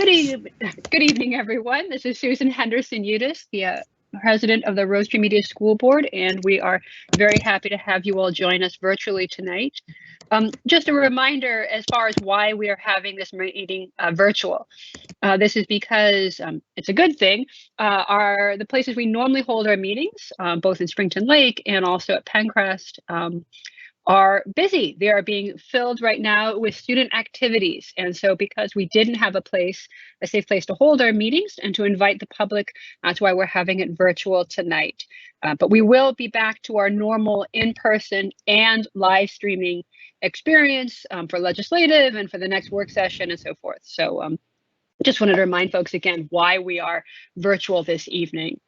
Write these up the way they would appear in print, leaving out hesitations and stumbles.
Good evening, everyone. This is Susan Henderson-Udis, the president of the Rose Tree Media School Board, and we are very happy to have you all join us virtually tonight. Just a reminder as far as why we are having this meeting virtual. This is because it's a good thing. The places we normally hold our meetings, both in Springton Lake and also at Pencrest, are busy. They are being filled right now with student activities. And so because we didn't have a safe place to hold our meetings and to invite the public, that's why we're having it virtual tonight. But we will be back to our normal in-person and live streaming experience for legislative and for the next work session and so forth. So just wanted to remind folks again why we are virtual this evening.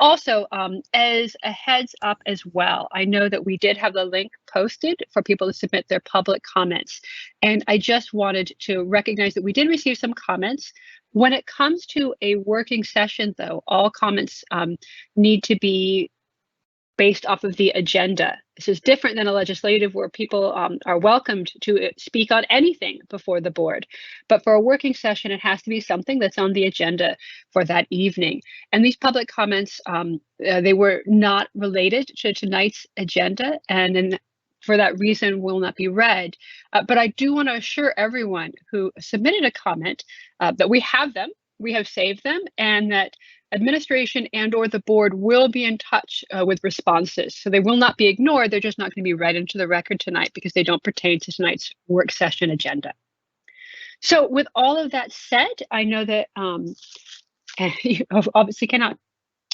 Also, as a heads up as well, I know that we did have the link posted for people to submit their public comments. And I just wanted to recognize that we did receive some comments. When it comes to a working session, though, all comments need to be based off of the agenda. This is different than a legislative where people are welcomed to speak on anything before the board. But for a working session, it has to be something that's on the agenda for that evening. And these public comments, they were not related to tonight's agenda, and then for that reason will not be read. But I do want to assure everyone who submitted a comment that we have them, we have saved them, and that administration and/or the board will be in touch with responses. So they will not be ignored. They're just not going to be read into the record tonight because they don't pertain to tonight's work session agenda. So with all of that said, I know that you obviously cannot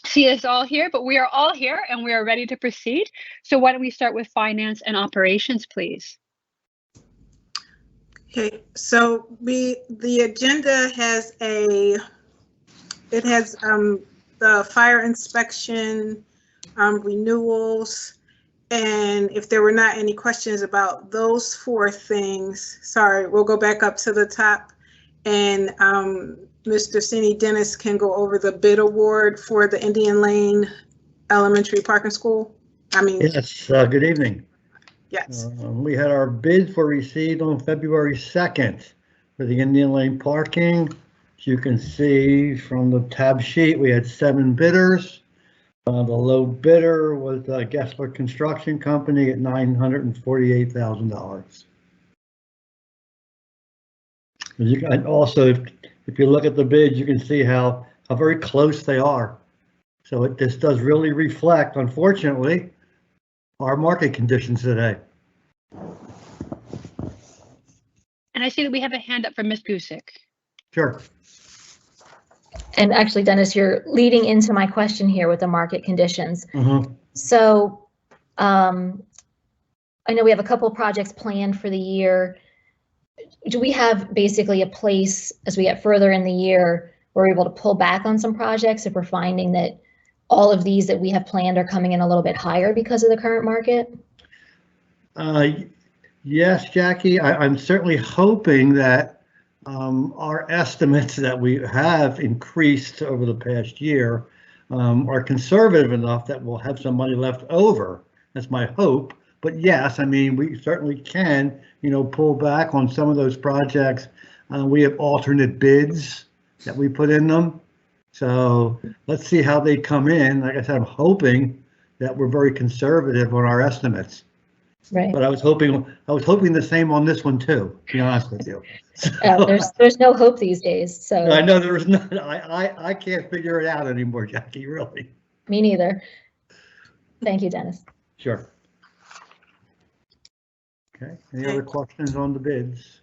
see us all here, but we are all here and we are ready to proceed. So why don't we start with finance and operations, please? Okay, so the agenda has the fire inspection renewals, and if there were not any questions about those four things, sorry, we'll go back up to the top, and Mr. Cini Dennis can go over the bid award for the Indian Lane Elementary Parking School. Yes, good evening. Yes. We had our bids were received on February 2nd for the Indian Lane parking. As you can see from the tab sheet, we had 7 bidders. The low bidder was Gessler Construction Company at $948,000. You can also, if you look at the bids, you can see how very close they are. So this does really reflect, unfortunately, our market conditions today. And I see that we have a hand up from Ms. Gusick. Sure. And actually, Dennis, you're leading into my question here with the market conditions. So I know we have a couple of projects planned for the year. Do we have basically a place as we get further in the year where we're able to pull back on some projects if we're finding that all of these that we have planned are coming in a little bit higher because of the current market? Yes, Jackie, I'm certainly hoping that our estimates that we have increased over the past year are conservative enough that we'll have some money left over. That's my hope. But yes, I mean, we certainly can, pull back on some of those projects. We have alternate bids that we put in them. So let's see how they come in. Like I said, I'm hoping that we're very conservative on our estimates. Right. But I was hoping the same on this one too, to be honest with you. There's no hope these days. So I know there's not. I can't figure it out anymore, Jackie. Really. Me neither. Thank you, Dennis. Sure. Okay. Any other questions on the bids?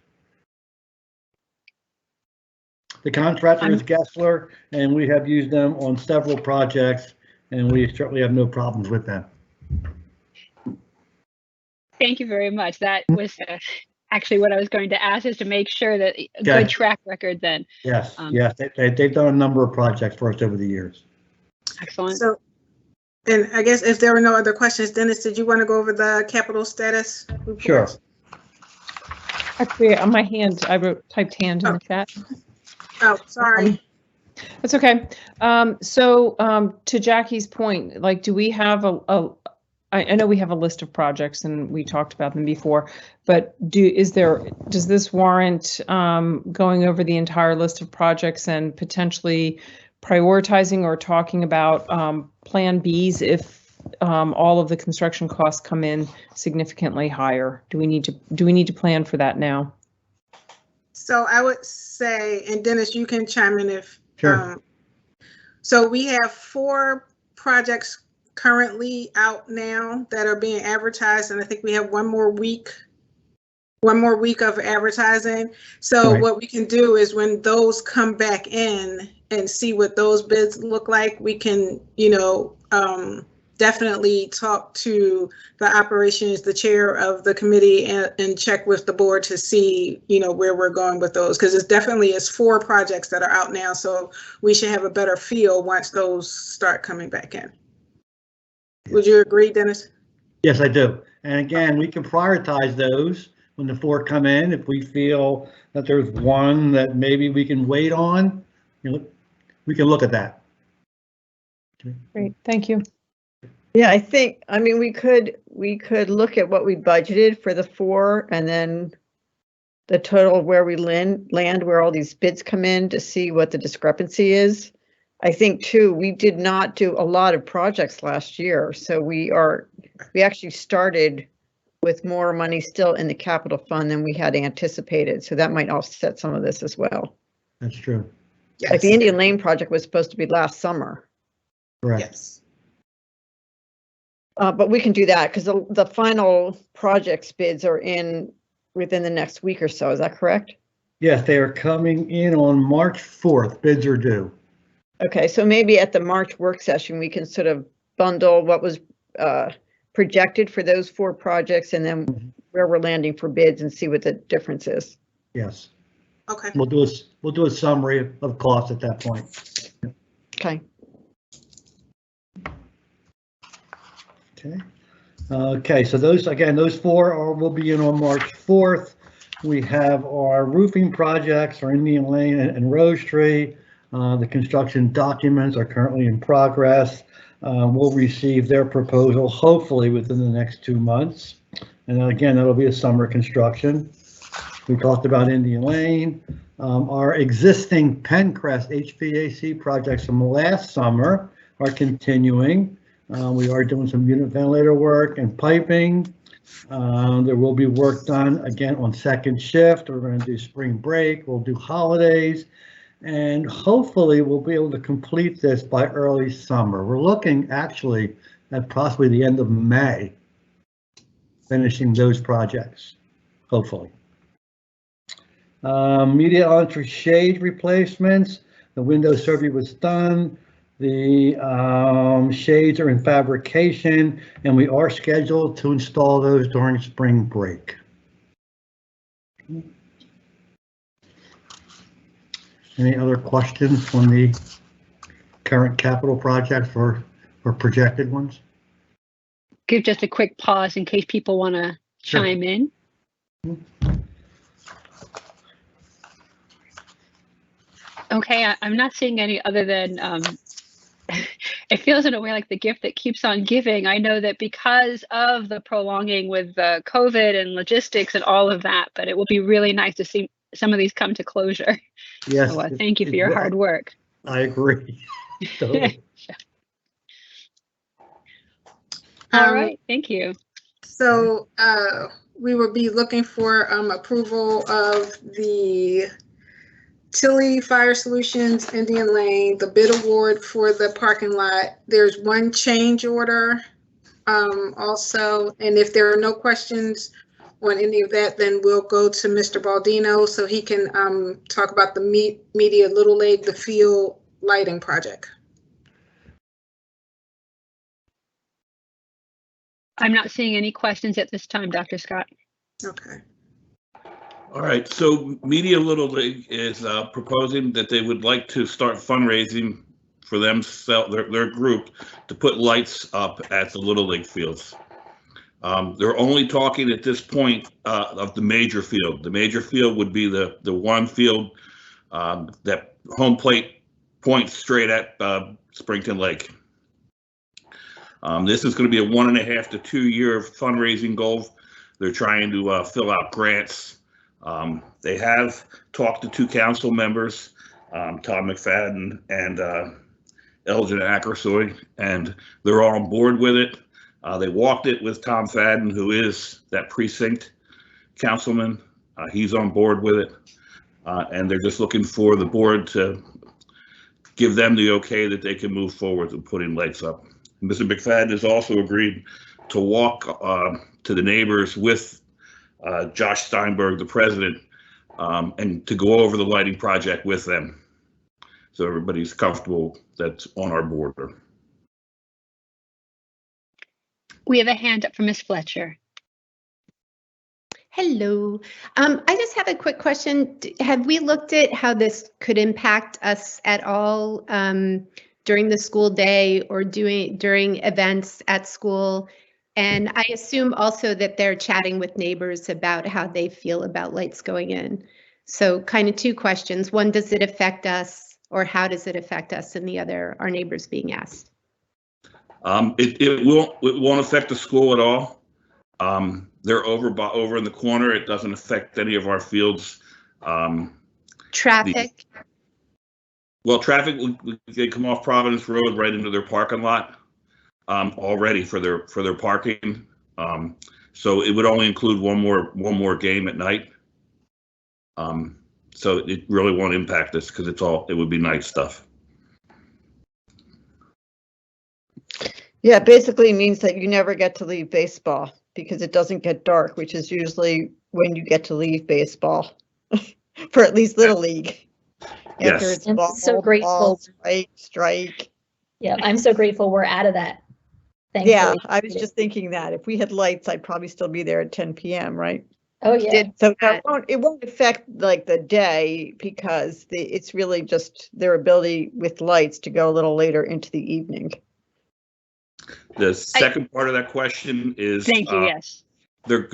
The contractor is Gessler, and we have used them on several projects, and we certainly have no problems with them. Thank you very much. That was actually what I was going to ask, is to make sure that a good track record then. Yes, yes, they've done a number of projects for us over the years. Excellent. So, and I guess if there were no other questions, Dennis, did you want to go over the capital status report? Sure. Actually, on my hand, I typed hand in the chat. Oh, sorry. That's okay. So to Jackie's point, like, do we have I know we have a list of projects and we talked about them before, but does this warrant going over the entire list of projects and potentially prioritizing or talking about Plan Bs if all of the construction costs come in significantly higher? Do we need to plan for that now? So I would say, and Dennis, you can chime in if. Sure. So we have 4 projects currently out now that are being advertised, and I think we have one more week of advertising. So Right. what we can do is when those come back in and see what those bids look like, we can, definitely talk to the chair of the committee, and check with the board to see, where we're going with those, because it definitely is 4 projects that are out now. So we should have a better feel once those start coming back in. Would you agree, Dennis? Yes, I do. And again, we can prioritize those when the 4 come in. If we feel that there's one that maybe we can wait on, we can look at that. Great, thank you. Yeah, we could look at what we budgeted for the 4 and then the total of where we land where all these bids come in to see what the discrepancy is. I think too, we did not do a lot of projects last year, so we actually started with more money still in the capital fund than we had anticipated, so that might offset some of this as well. That's true. Yes. Like the Indian Lane project was supposed to be last summer. Correct. Yes. But we can do that because the final projects bids are in within the next week or so. Is that correct? Yes, they are coming in on March 4th. Bids are due. Okay, so maybe at the March work session, we can sort of bundle what was projected for those 4 projects and then where we're landing for bids and see what the difference is. Yes. Okay. We'll do a summary of costs at that point. Okay. Okay, so those 4 will be in on March 4th. We have our roofing projects, our Indian Lane and Rose Tree. The construction documents are currently in progress. We'll receive their proposal hopefully within the next 2 months. And again, that'll be a summer construction. We talked about Indian Lane. Our existing Pencrest HVAC projects from last summer are continuing. We are doing some unit ventilator work and piping. There will be work done again on second shift. We're going to do spring break. We'll do holidays. And hopefully we'll be able to complete this by early summer. We're looking actually at possibly the end of May, finishing those projects, hopefully. Media entry shade replacements. The window survey was done. The shades are in fabrication, and we are scheduled to install those during spring break. Any other questions on the current capital projects or projected ones? Give just a quick pause in case people want to chime in. Okay, I'm not seeing any other than it feels in a way like the gift that keeps on giving. I know that because of the prolonging with COVID and logistics and all of that, but it will be really nice to see some of these come to closure. Yes. So, thank you for your hard work. I agree. Totally. All right, thank you. So we will be looking for approval of the Tilly Fire Solutions, Indian Lane, the bid award for the parking lot. There's one change order also, and if there are no questions on any of that, then we'll go to Mr. Baldino so he can talk about the Media Little League, the field lighting project. I'm not seeing any questions at this time, Dr. Scott. Okay. All right, so Media Little League is proposing that they would like to start fundraising for their group to put lights up at the Little League fields. They're only talking at this point of the major field. The major field would be the one field that home plate points straight at Springton Lake. This is going to be a 1.5 to 2 year fundraising goal. They're trying to fill out grants. They have talked to 2 council members, Tom McFadden and Elgin Akersoy, and they're all on board with it. They walked it with Tom Fadden, who is that precinct councilman. He's on board with it. And they're just looking for the board to give them the okay that they can move forward with putting lights up. Mr. McFadden has also agreed to walk to the neighbors with Josh Steinberg, the president, and to go over the lighting project with them. So everybody's comfortable that's on our board. We have a hand up from Ms. Fletcher. Hello. I just have a quick question. Have we looked at how this could impact us at all during the school day or during events at school? And I assume also that they're chatting with neighbors about how they feel about lights going in. So kind of 2 questions. One, does it affect us, or how does it affect us? And the other, our neighbors being asked. It won't affect the school at all. They're over in the corner. It doesn't affect any of our fields. Traffic? Traffic, they come off Providence Road right into their parking lot already for their parking. So it would only include one more game at night. So it really won't impact us because it would be night stuff. Yeah, it basically means that you never get to leave baseball because it doesn't get dark, which is usually when you get to leave baseball for at least Little League. Yes. After it's I'm ball, so grateful. Ball, strike. Yeah, I'm so grateful we're out of that. Thankfully. Yeah, I was just thinking that if we had lights, I'd probably still be there at 10 p.m., right? Oh, yeah. So it won't affect like the day because it's really just their ability with lights to go a little later into the evening. The second part of that question is Thank you. Yes. Mr.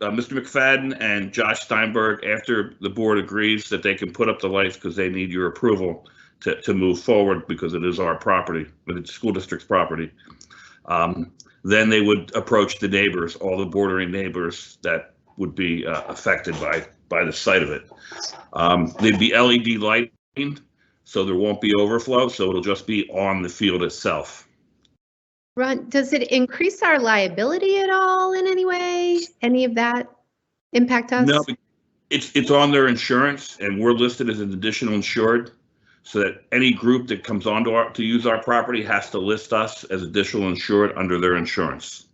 McFadden and Josh Steinberg, after the board agrees that they can put up the lights because they need your approval to move forward because it is our property, but it's school district's property. Then they would approach the neighbors, all the bordering neighbors that would be affected by the sight of it. They'd be LED lighting, so there won't be overflow, so it'll just be on the field itself. Ron, does it increase our liability at all in any way? Any of that impact us? No, it's on their insurance, and we're listed as an additional insured, so that any group that comes on to use our property has to list us as additional insured under their insurance.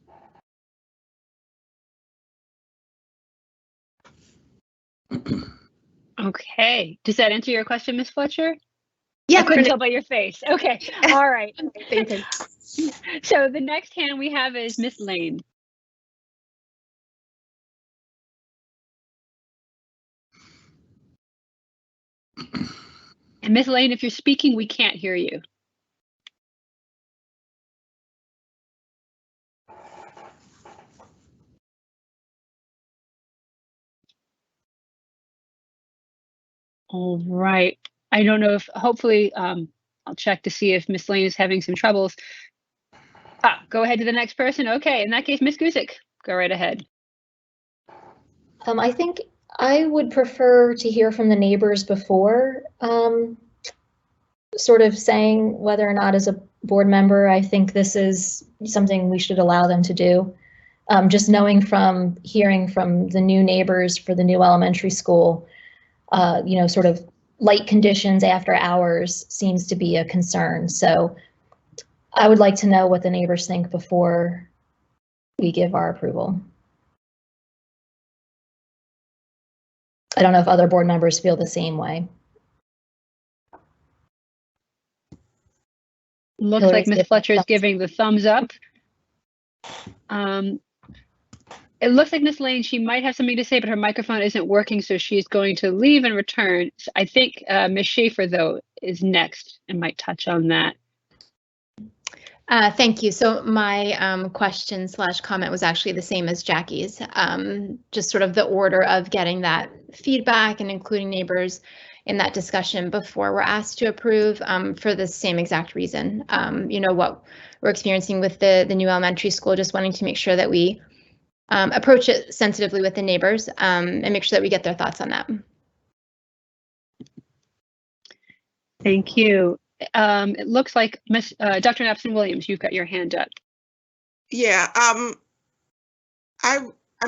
Okay. Does that answer your question, Ms. Fletcher? Yeah, I couldn't tell by your face. Okay. All right. thinking. So the next hand we have is Miss Lane. And Miss Lane, if you're speaking, we can't hear you. All right. I don't know if, hopefully, I'll check to see if Miss Lane is having some troubles. Go ahead to the next person. Okay, in that case, Miss Guzik, go right ahead. I think I would prefer to hear from the neighbors before sort of saying whether or not as a board member, I think this is something we should allow them to do. Just hearing from the new neighbors for the new elementary school, sort of light conditions after hours seems to be a concern. So I would like to know what the neighbors think before we give our approval. I don't know if other board members feel the same way. Looks like Ms. Fletcher is giving the thumbs up. It looks like Ms. Lane, she might have something to say, but her microphone isn't working, so she's going to leave and return. So I think Ms. Schaefer, though, is next and might touch on that. Thank you. So my question / comment was actually the same as Jackie's, just sort of the order of getting that feedback and including neighbors. in that discussion before we're asked to approve, for the same exact reason. What we're experiencing with the new elementary school, just wanting to make sure that we approach it sensitively with the neighbors, and make sure that we get their thoughts on that. Thank you. It looks like Dr. Napson-Williams, you've got your hand up. Yeah, I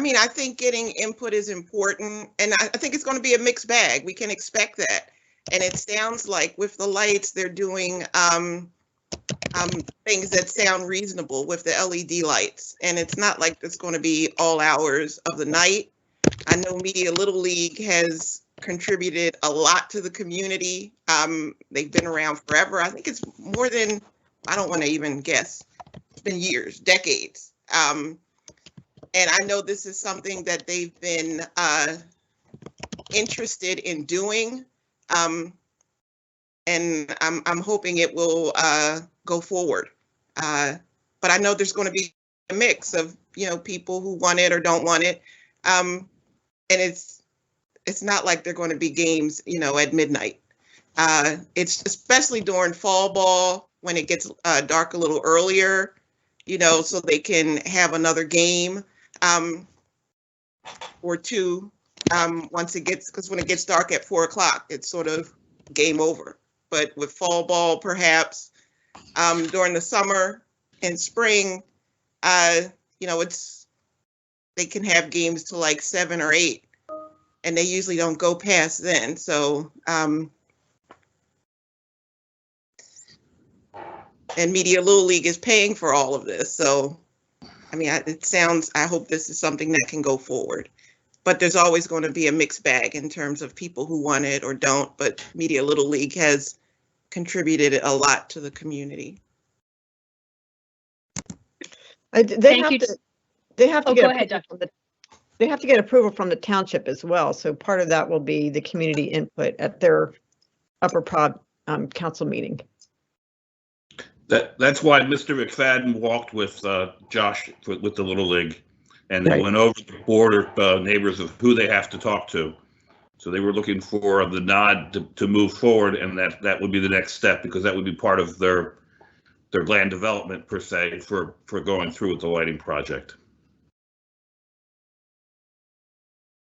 mean, I think getting input is important, and I think it's going to be a mixed bag. We can expect that. And it sounds like with the lights, they're doing things that sound reasonable with the LED lights. And it's not like it's going to be all hours of the night. I know Media Little League has contributed a lot to the community. They've been around forever. I think it's more than, I don't want to even guess. It's been years, decades. And I know this is something that they've been interested in doing. And I'm hoping it will go forward. But I know there's going to be a mix of, people who want it or don't want it. And it's not like they're going to be games, at midnight. It's especially during fall ball when it gets dark a little earlier, so they can have another game or two once it gets, because when it gets dark at 4 o'clock, it's sort of game over. But with fall ball, perhaps during the summer and spring, they can have games to like 7 or 8, and they usually don't go past then. So, and Media Little League is paying for all of this. So, I mean, I hope this is something that can go forward. But there's always going to be a mixed bag in terms of people who want it or don't. But Media Little League has contributed a lot to the community. They have to get approval from the township as well. So part of that will be the community input at their upper prod council meeting. That's why Mr. McFadden walked with Josh with the Little League, and they went over the board of neighbors of who they have to talk to. So they were looking for the nod to move forward, and that would be the next step, because that would be part of their land development per se for going through with the lighting project.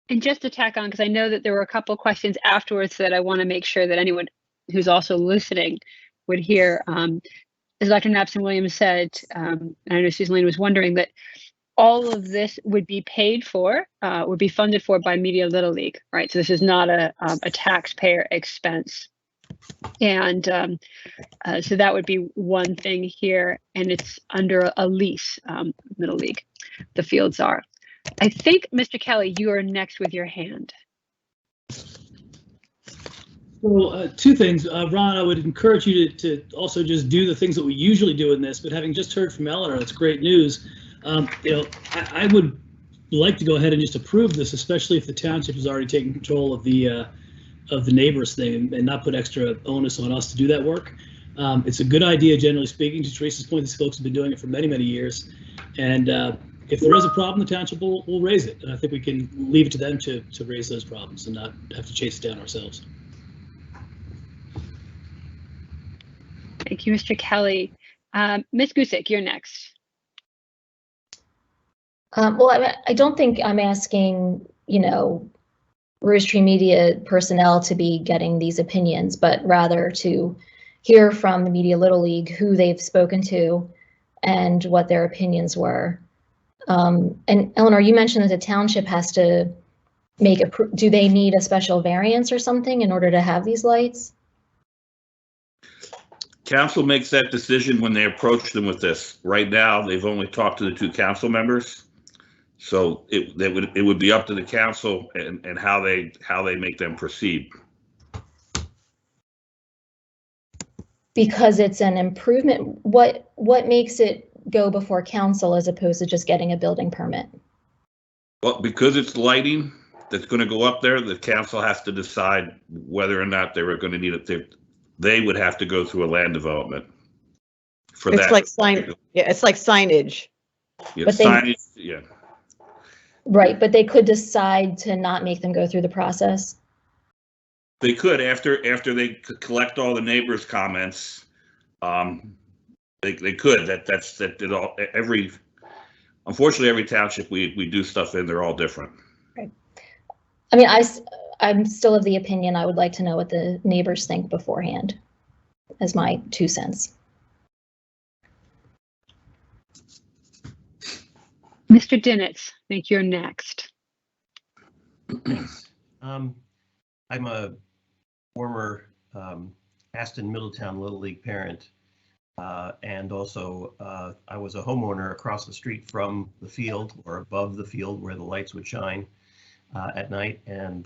And just to tack on, because I know that there were a couple of questions afterwards that I want to make sure that anyone who's also listening would hear. As Dr. Napson-Williams said, and I know Susan Lane was wondering, that all of this would be paid for, would be funded for by Media Little League, right? So this is not a taxpayer expense. And so that would be one thing here, and it's under a lease, Little League, the fields are. I think, Mr. Kelly, you are next with your hand. Well, two things. Ron, I would encourage you to also just do the things that we usually do in this, but having just heard from Eleanor, that's great news. I would like to go ahead and just approve this, especially if the township has already taken control of the neighbors thing and not put extra onus on us to do that work. It's a good idea, generally speaking. To Teresa's point, these folks have been doing it for many, many years. And if there is a problem, the township will raise it. And I think we can leave it to them to raise those problems and not have to chase it down ourselves. Thank you, Mr. Kelly. Ms. Gusick, you're next. Well, I don't think I'm asking, Rose Tree Media personnel to be getting these opinions, but rather to hear from the Media Little League who they've spoken to and what their opinions were. And Eleanor, you mentioned that the township has to do they need a special variance or something in order to have these lights? Council makes that decision when they approach them with this. Right now, they've only talked to the 2 council members. So it would be up to the council and how they make them proceed. Because it's an improvement, what makes it go before council as opposed to just getting a building permit? Well, because it's lighting that's going to go up there, the council has to decide whether or not they were going to need it. They would have to go through a land development for that. It's like signage. Yeah, but signage, yeah. Right, but they could decide to not make them go through the process. They could, after they collect all the neighbors' comments, they could. That's unfortunately, every township we do stuff in, they're all different. Right. I mean, I'm still of the opinion I would like to know what the neighbors think beforehand, as my 2 cents. Mr. Dinitz, I think you're next. Thanks. I'm a former Aston Middletown Little League parent, and also I was a homeowner across the street from the field or above the field where the lights would shine at night, and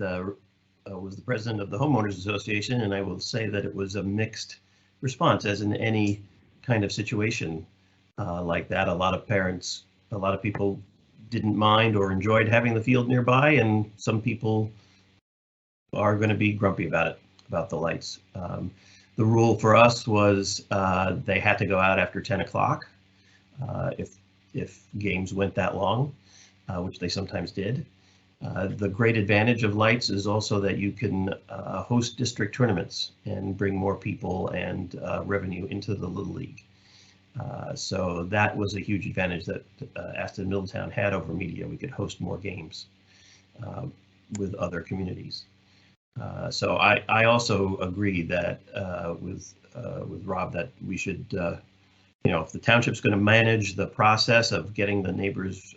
was the president of the Homeowners Association, and I will say that it was a mixed response, as in any kind of situation like that. A lot of people didn't mind or enjoyed having the field nearby, and some people are going to be grumpy about the lights. The rule for us was they had to go out after 10 o'clock if games went that long, which they sometimes did. The great advantage of lights is also that you can host district tournaments and bring more people and revenue into the Little League. So that was a huge advantage that Aston Middletown had over media. We could host more games with other communities. So I also agree that with Rob that we should, if the township's going to manage the process of getting the neighbors,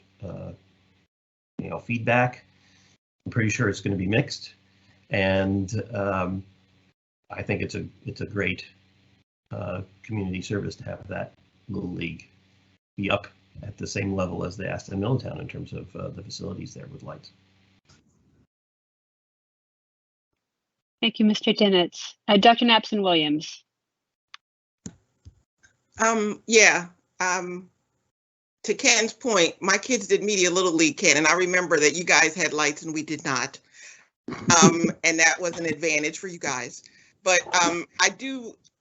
feedback, I'm pretty sure it's going to be mixed, and I think it's a great community service to have that Little League be up at the same level as the Aston Middletown in terms of the facilities there with lights. Thank you, Mr. Dinitz. Dr. Napson-Williams. To Ken's point, my kids did Media Little League, Ken, and I remember that you guys had lights and we did not. And that was an advantage for you guys. But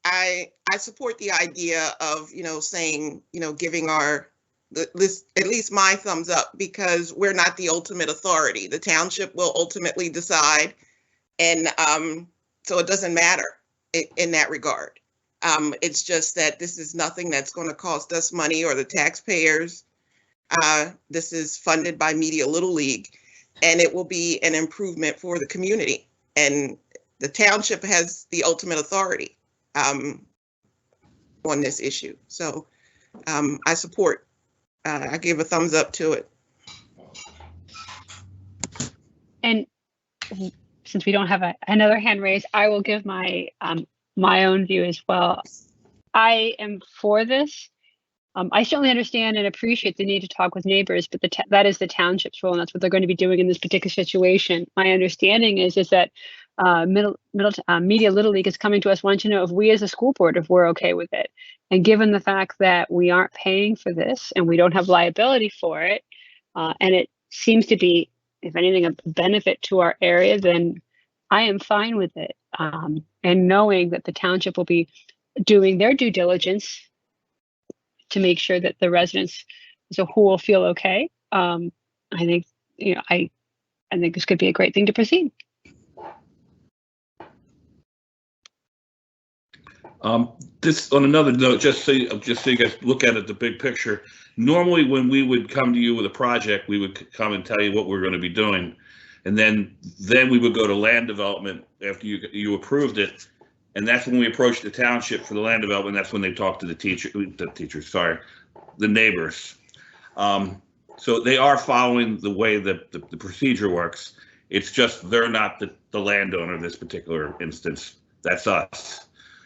I support the idea of, saying, giving at least my thumbs up, because we're not the ultimate authority. The township will ultimately decide. And so it doesn't matter in that regard. It's just that this is nothing that's going to cost us money or the taxpayers. This is funded by Media Little League, and it will be an improvement for the community. And the township has the ultimate authority on this issue. So I support. I give a thumbs up to it. And since we don't have another hand raised, I will give my my own view as well. I am for this. I certainly understand and appreciate the need to talk with neighbors, but that is the township's role, and that's what they're going to be doing in this particular situation. My understanding is that Media Little League is coming to us wanting to know if we as a school board, if we're okay with it. And given the fact that we aren't paying for this and we don't have liability for it, and it seems to be, if anything, a benefit to our area, then I am fine with it. And knowing that the township will be doing their due diligence to make sure that the residents as a whole will feel okay. I think, I think this could be a great thing to proceed. This, on another note, just so you guys look at it, the big picture. Normally, when we would come to you with a project, we would come and tell you what we're going to be doing, and then we would go to land development after you approved it, and that's when we approached the township for the land development. That's when they talked to the neighbors. So they are following the way that the procedure works. It's just they're not the landowner in this particular instance. That's us.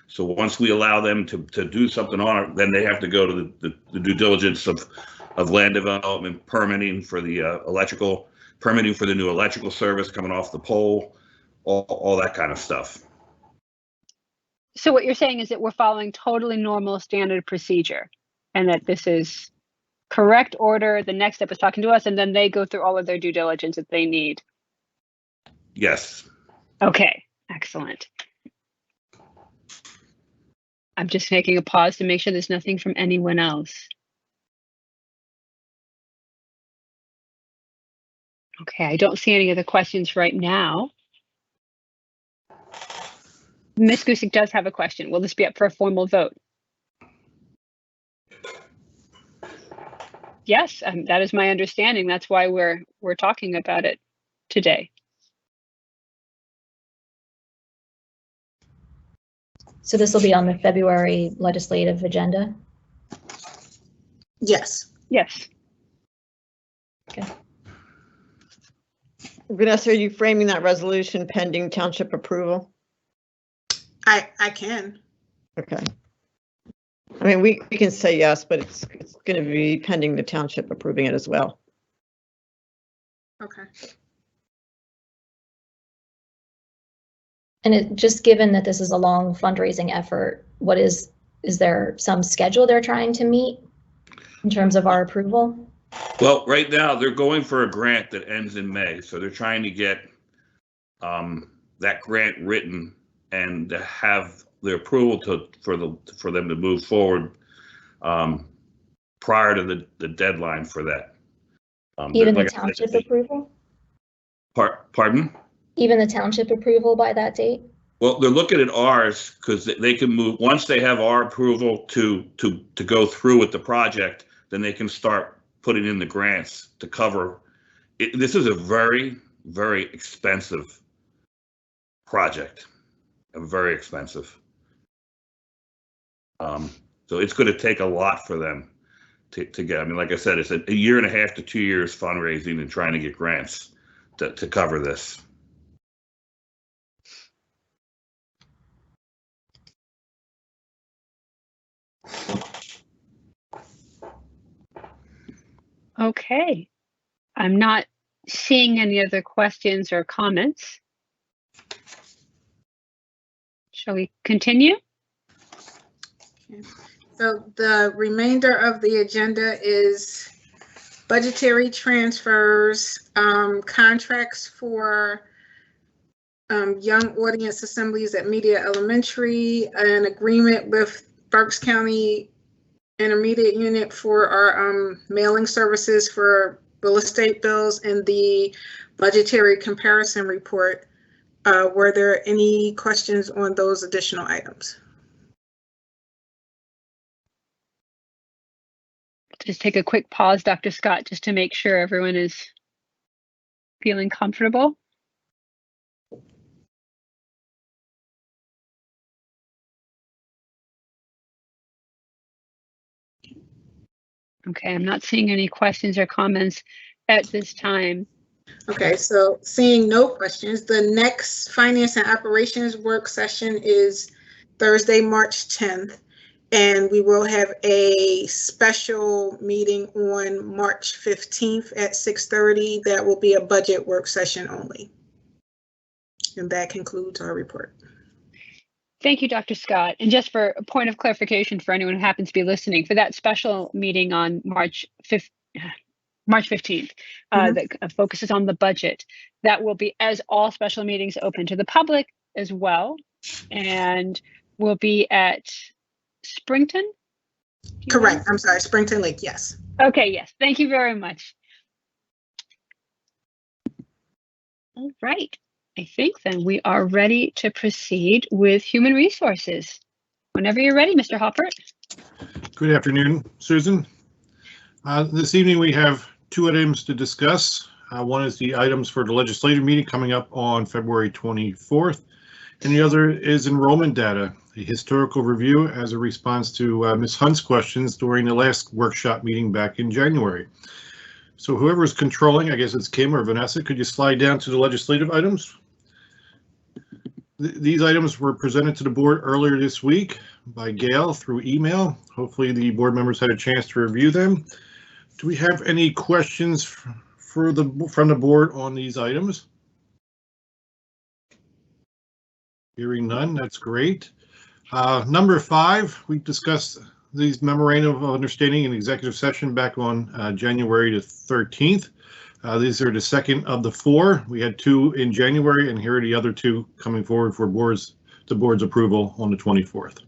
So once we allow them to do something on it, then they have to go to the due diligence of land development, permitting for the electrical, permitting for the new electrical service coming off the pole, all that kind of stuff. So what you're saying is that we're following totally normal standard procedure, and that this is correct order. The next step is talking to us, and then they go through all of their due diligence that they need. Yes. Okay, excellent. I'm just making a pause to make sure there's nothing from anyone else. Okay, I don't see any other questions right now. Ms. Gusick does have a question. Will this be up for a formal vote? Yes, that is my understanding. That's why we're talking about it today. So this will be on the February legislative agenda? Yes. Yes. Okay. Vanessa, are you framing that resolution pending township approval? I can. Okay. I mean, we can say yes, but it's going to be pending the township approving it as well. Okay. And it, just given that this is a long fundraising effort, is there some schedule they're trying to meet in terms of our approval? Well, right now they're going for a grant that ends in May, so they're trying to get that grant written and to have the approval for them to move forward prior to the deadline for that. Even the township approval? Pardon? Even the township approval by that date? Well, they're looking at ours because they can move, once they have our approval to go through with the project, then they can start putting in the grants to cover it. This is a very, very expensive project, very expensive. So it's going to take a lot for them to get. I mean, like I said, it's a 1.5 to 2 years fundraising and trying to get grants to cover this. Okay. I'm not seeing any other questions or comments. Shall we continue? Okay. So the remainder of the agenda is budgetary transfers, contracts for young audience assemblies at Media Elementary, an agreement with Berks County Intermediate Unit for our mailing services for real estate bills, and the budgetary comparison report. Were there any questions on those additional items? Just take a quick pause, Dr. Scott, just to make sure everyone is feeling comfortable. Okay, I'm not seeing any questions or comments at this time. Okay, so seeing no questions, the next Finance and Operations work session is Thursday, March 10th, and we will have a special meeting on March 15th at 6:30. That will be a budget work session only. And that concludes our report. Thank you, Dr. Scott. And just for a point of clarification for anyone who happens to be listening, for that special meeting on March 15th, that focuses on the budget, that will be, as all special meetings, open to the public as well, and will be at Springton? Correct. I'm sorry, Springton Lake, yes. Okay, yes. Thank you very much. All right. I think then we are ready to proceed with human resources. Whenever you're ready, Mr. Hopper. Good afternoon, Susan. This evening we have 2 items to discuss. One is the items for the legislative meeting coming up on February 24th, and the other is enrollment data, a historical review as a response to Ms. Hunt's questions during the last workshop meeting back in January. So whoever is controlling, I guess it's Kim or Vanessa, could you slide down to the legislative items? These items were presented to the board earlier this week by Gail through email. Hopefully the board members had a chance to review them. Do we have any questions from the board on these items? Hearing none, that's great. Number 5, we discussed these memorandum of understanding in executive session back on January the 13th. These are the second of the 4. We had 2 in January, and here are the other 2 coming forward for the board's approval on the 24th.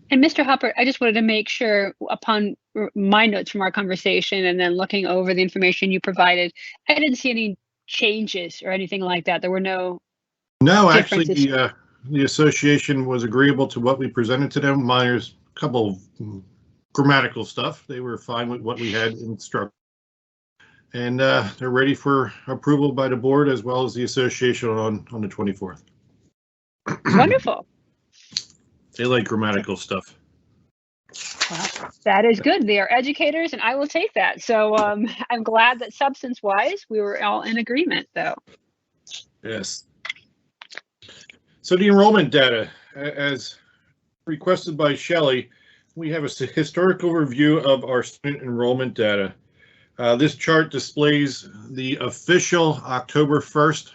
And Mr. Hopper, I just wanted to make sure, upon my notes from our conversation and then looking over the information you provided, I didn't see any changes or anything like that. There were no No, actually, differences? the association was agreeable to what we presented to them. Minus a couple of grammatical stuff. They were fine with what we had instructed. And they're ready for approval by the board as well as the association on the 24th. Wonderful. They like grammatical stuff. Well, that is good. They are educators, and I will take that. So I'm glad that substance-wise, we were all in agreement, though. Yes. So the enrollment data, as requested by Shelley, we have a historical review of our student enrollment data. This chart displays the official October 1st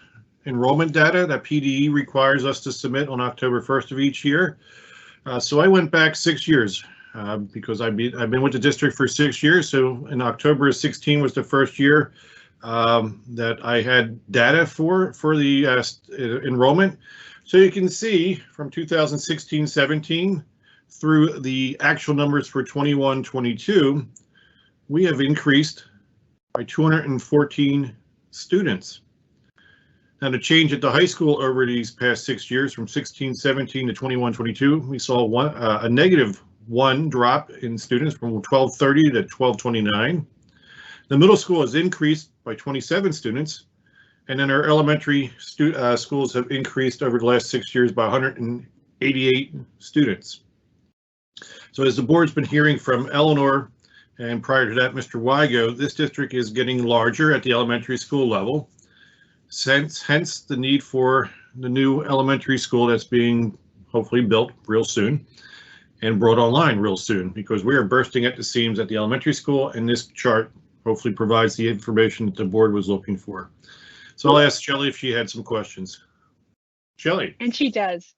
enrollment data that PDE requires us to submit on October 1st of each year. So I went back 6 years because I've been with the district for 6 years. So in October of 16 was the first year that I had data for the enrollment. So you can see from 2016-17 through the actual numbers for 21-22, we have increased by 214 students. Now, the change at the high school over these past 6 years, from 16-17 to 21-22, we saw a -1 drop in students from 1230 to 1229. The middle school has increased by 27 students, and then our elementary schools have increased over the last 6 years by 188 students. So as the board's been hearing from Eleanor, and prior to that, Mr. Wygo, this district is getting larger at the elementary school level. Hence the need for the new elementary school that's being hopefully built real soon and brought online real soon, because we are bursting at the seams at the elementary school, and this chart hopefully provides the information that the board was looking for. So I'll ask Shelley if she had some questions. Shelley? And she does.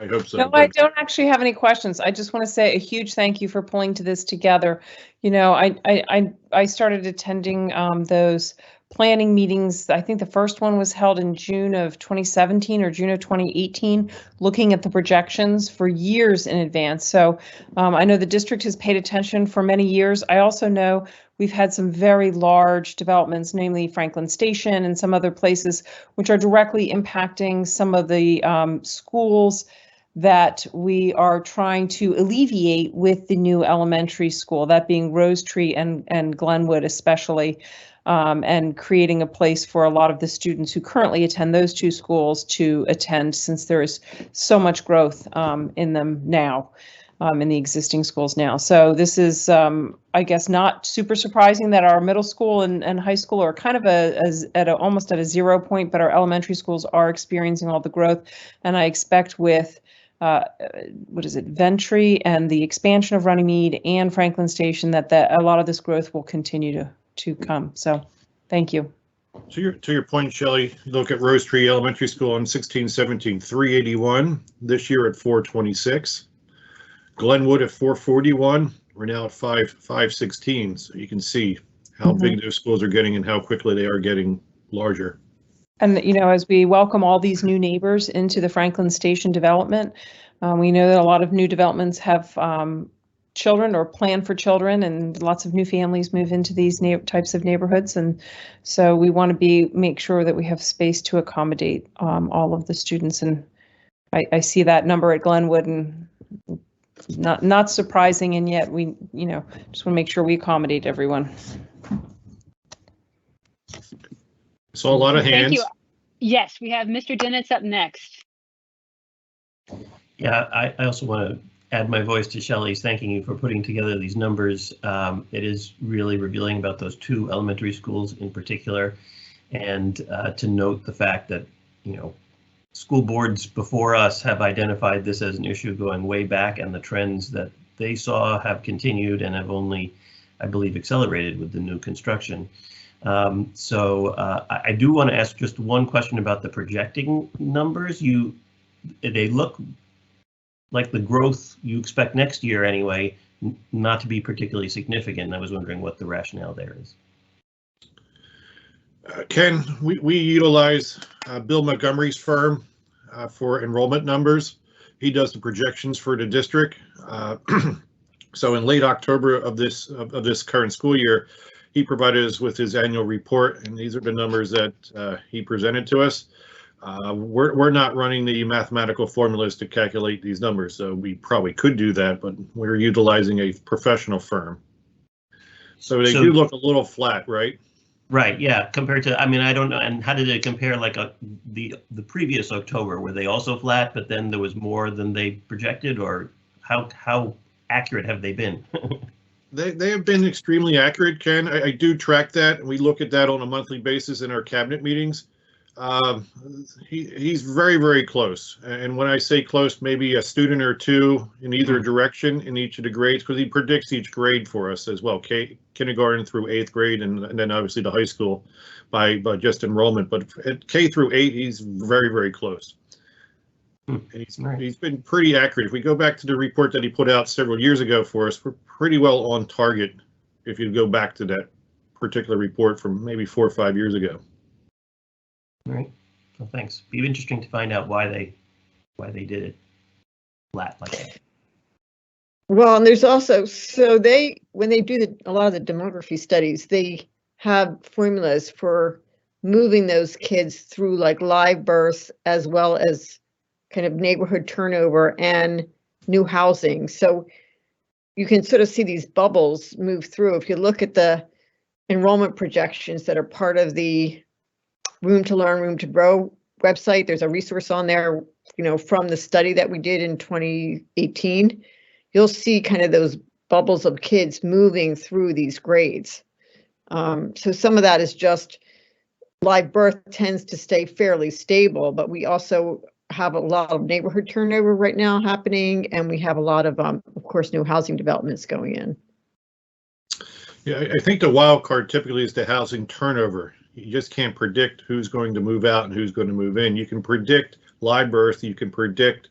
I hope so. No, I don't actually have any questions. I just want to say a huge thank you for pulling this together. You know, I started attending those planning meetings. I think the first one was held in June of 2017 or June of 2018, looking at the projections for years in advance. So I know the district has paid attention for many years. I also know we've had some very large developments, namely Franklin Station and some other places, which are directly impacting some of the schools that we are trying to alleviate with the new elementary school, that being Rose Tree and Glenwood especially, and creating a place for a lot of the students who currently attend those two schools to attend, since there is so much growth in them now, in the existing schools now. So this is, I guess, not super surprising that our middle school and high school are kind of almost at a 0 point, but our elementary schools are experiencing all the growth. And I expect with Ventry and the expansion of Runnymede and Franklin Station that a lot of this growth will continue to come. So thank you. To your point, Shelley, look at Rose Tree Elementary School in 16-17, 381, this year at 426. Glenwood at 441, we're now at 516. So you can see how big those schools are getting and how quickly they are getting larger. And, you know, as we welcome all these new neighbors into the Franklin Station development, we know that a lot of new developments have children or plan for children, and lots of new families move into these types of neighborhoods. And so we want to make sure that we have space to accommodate all of the students. And I see that number at Glenwood, and not surprising, and yet we, you know, just want to make sure we accommodate everyone. So a lot of hands. Thank you. Yes, we have Mr. Dinitz up next. Yeah, I also want to add my voice to Shelley's thanking you for putting together these numbers. It is really revealing about those two elementary schools in particular, and to note the fact that, you know, school boards before us have identified this as an issue going way back, and the trends that they saw have continued and have only, I believe, accelerated with the new construction. So I do want to ask just one question about the projecting numbers. They look like the growth you expect next year anyway, not to be particularly significant. And I was wondering what the rationale there is. Ken, we utilize Bill Montgomery's firm for enrollment numbers. He does the projections for the district. So in late October of this current school year, he provided us with his annual report, and these are the numbers that he presented to us. We're not running the mathematical formulas to calculate these numbers, so we probably could do that, but we're utilizing a professional firm. So they do look a little flat, right? Right, yeah, compared to, I mean, I don't know, and how did it compare like the previous October? Were they also flat, but then there was more than they projected, or how accurate have they been? They have been extremely accurate, Ken. I do track that, and we look at that on a monthly basis in our cabinet meetings. He's very, very close. And when I say close, maybe a student or two in either direction in each of the grades, because he predicts each grade for us as well, kindergarten through 8th grade, and then obviously the high school by just enrollment. But at K through 8, he's very, very close. He's been pretty accurate. If we go back to the report that he put out several years ago for us, we're pretty well on target if you go back to that particular report from maybe 4 or 5 years ago. All right. Well, thanks. Be interesting to find out why they did it flat like that. Well, and there's also, so when they do a lot of the demography studies, they have formulas for moving those kids through like live births as well as kind of neighborhood turnover and new housing. So you can sort of see these bubbles move through. If you look at the enrollment projections that are part of the Room to Learn, Room to Grow website, there's a resource on there, you know, from the study that we did in 2018. You'll see kind of those bubbles of kids moving through these grades. So some of that is just live birth tends to stay fairly stable, but we also have a lot of neighborhood turnover right now happening, and we have a lot of course, new housing developments going in. Yeah, I think the wild card typically is the housing turnover. You just can't predict who's going to move out and who's going to move in. You can predict live birth, you can predict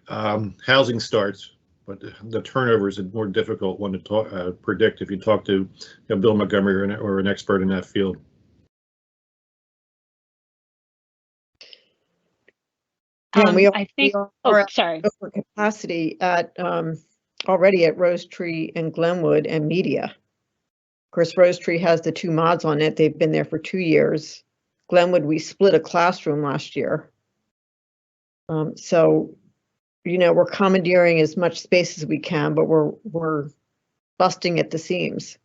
housing starts, but the turnover is a more difficult one to predict if you talk to Bill Montgomery or an expert in that field. I think. Sorry. Over capacity at already at Rose Tree and Glenwood and Media. Of course, Rose Tree has the 2 mods on it. They've been there for 2 years. Glenwood, we split a classroom last year. So, you know, we're commandeering as much space as we can, but we're busting at the seams.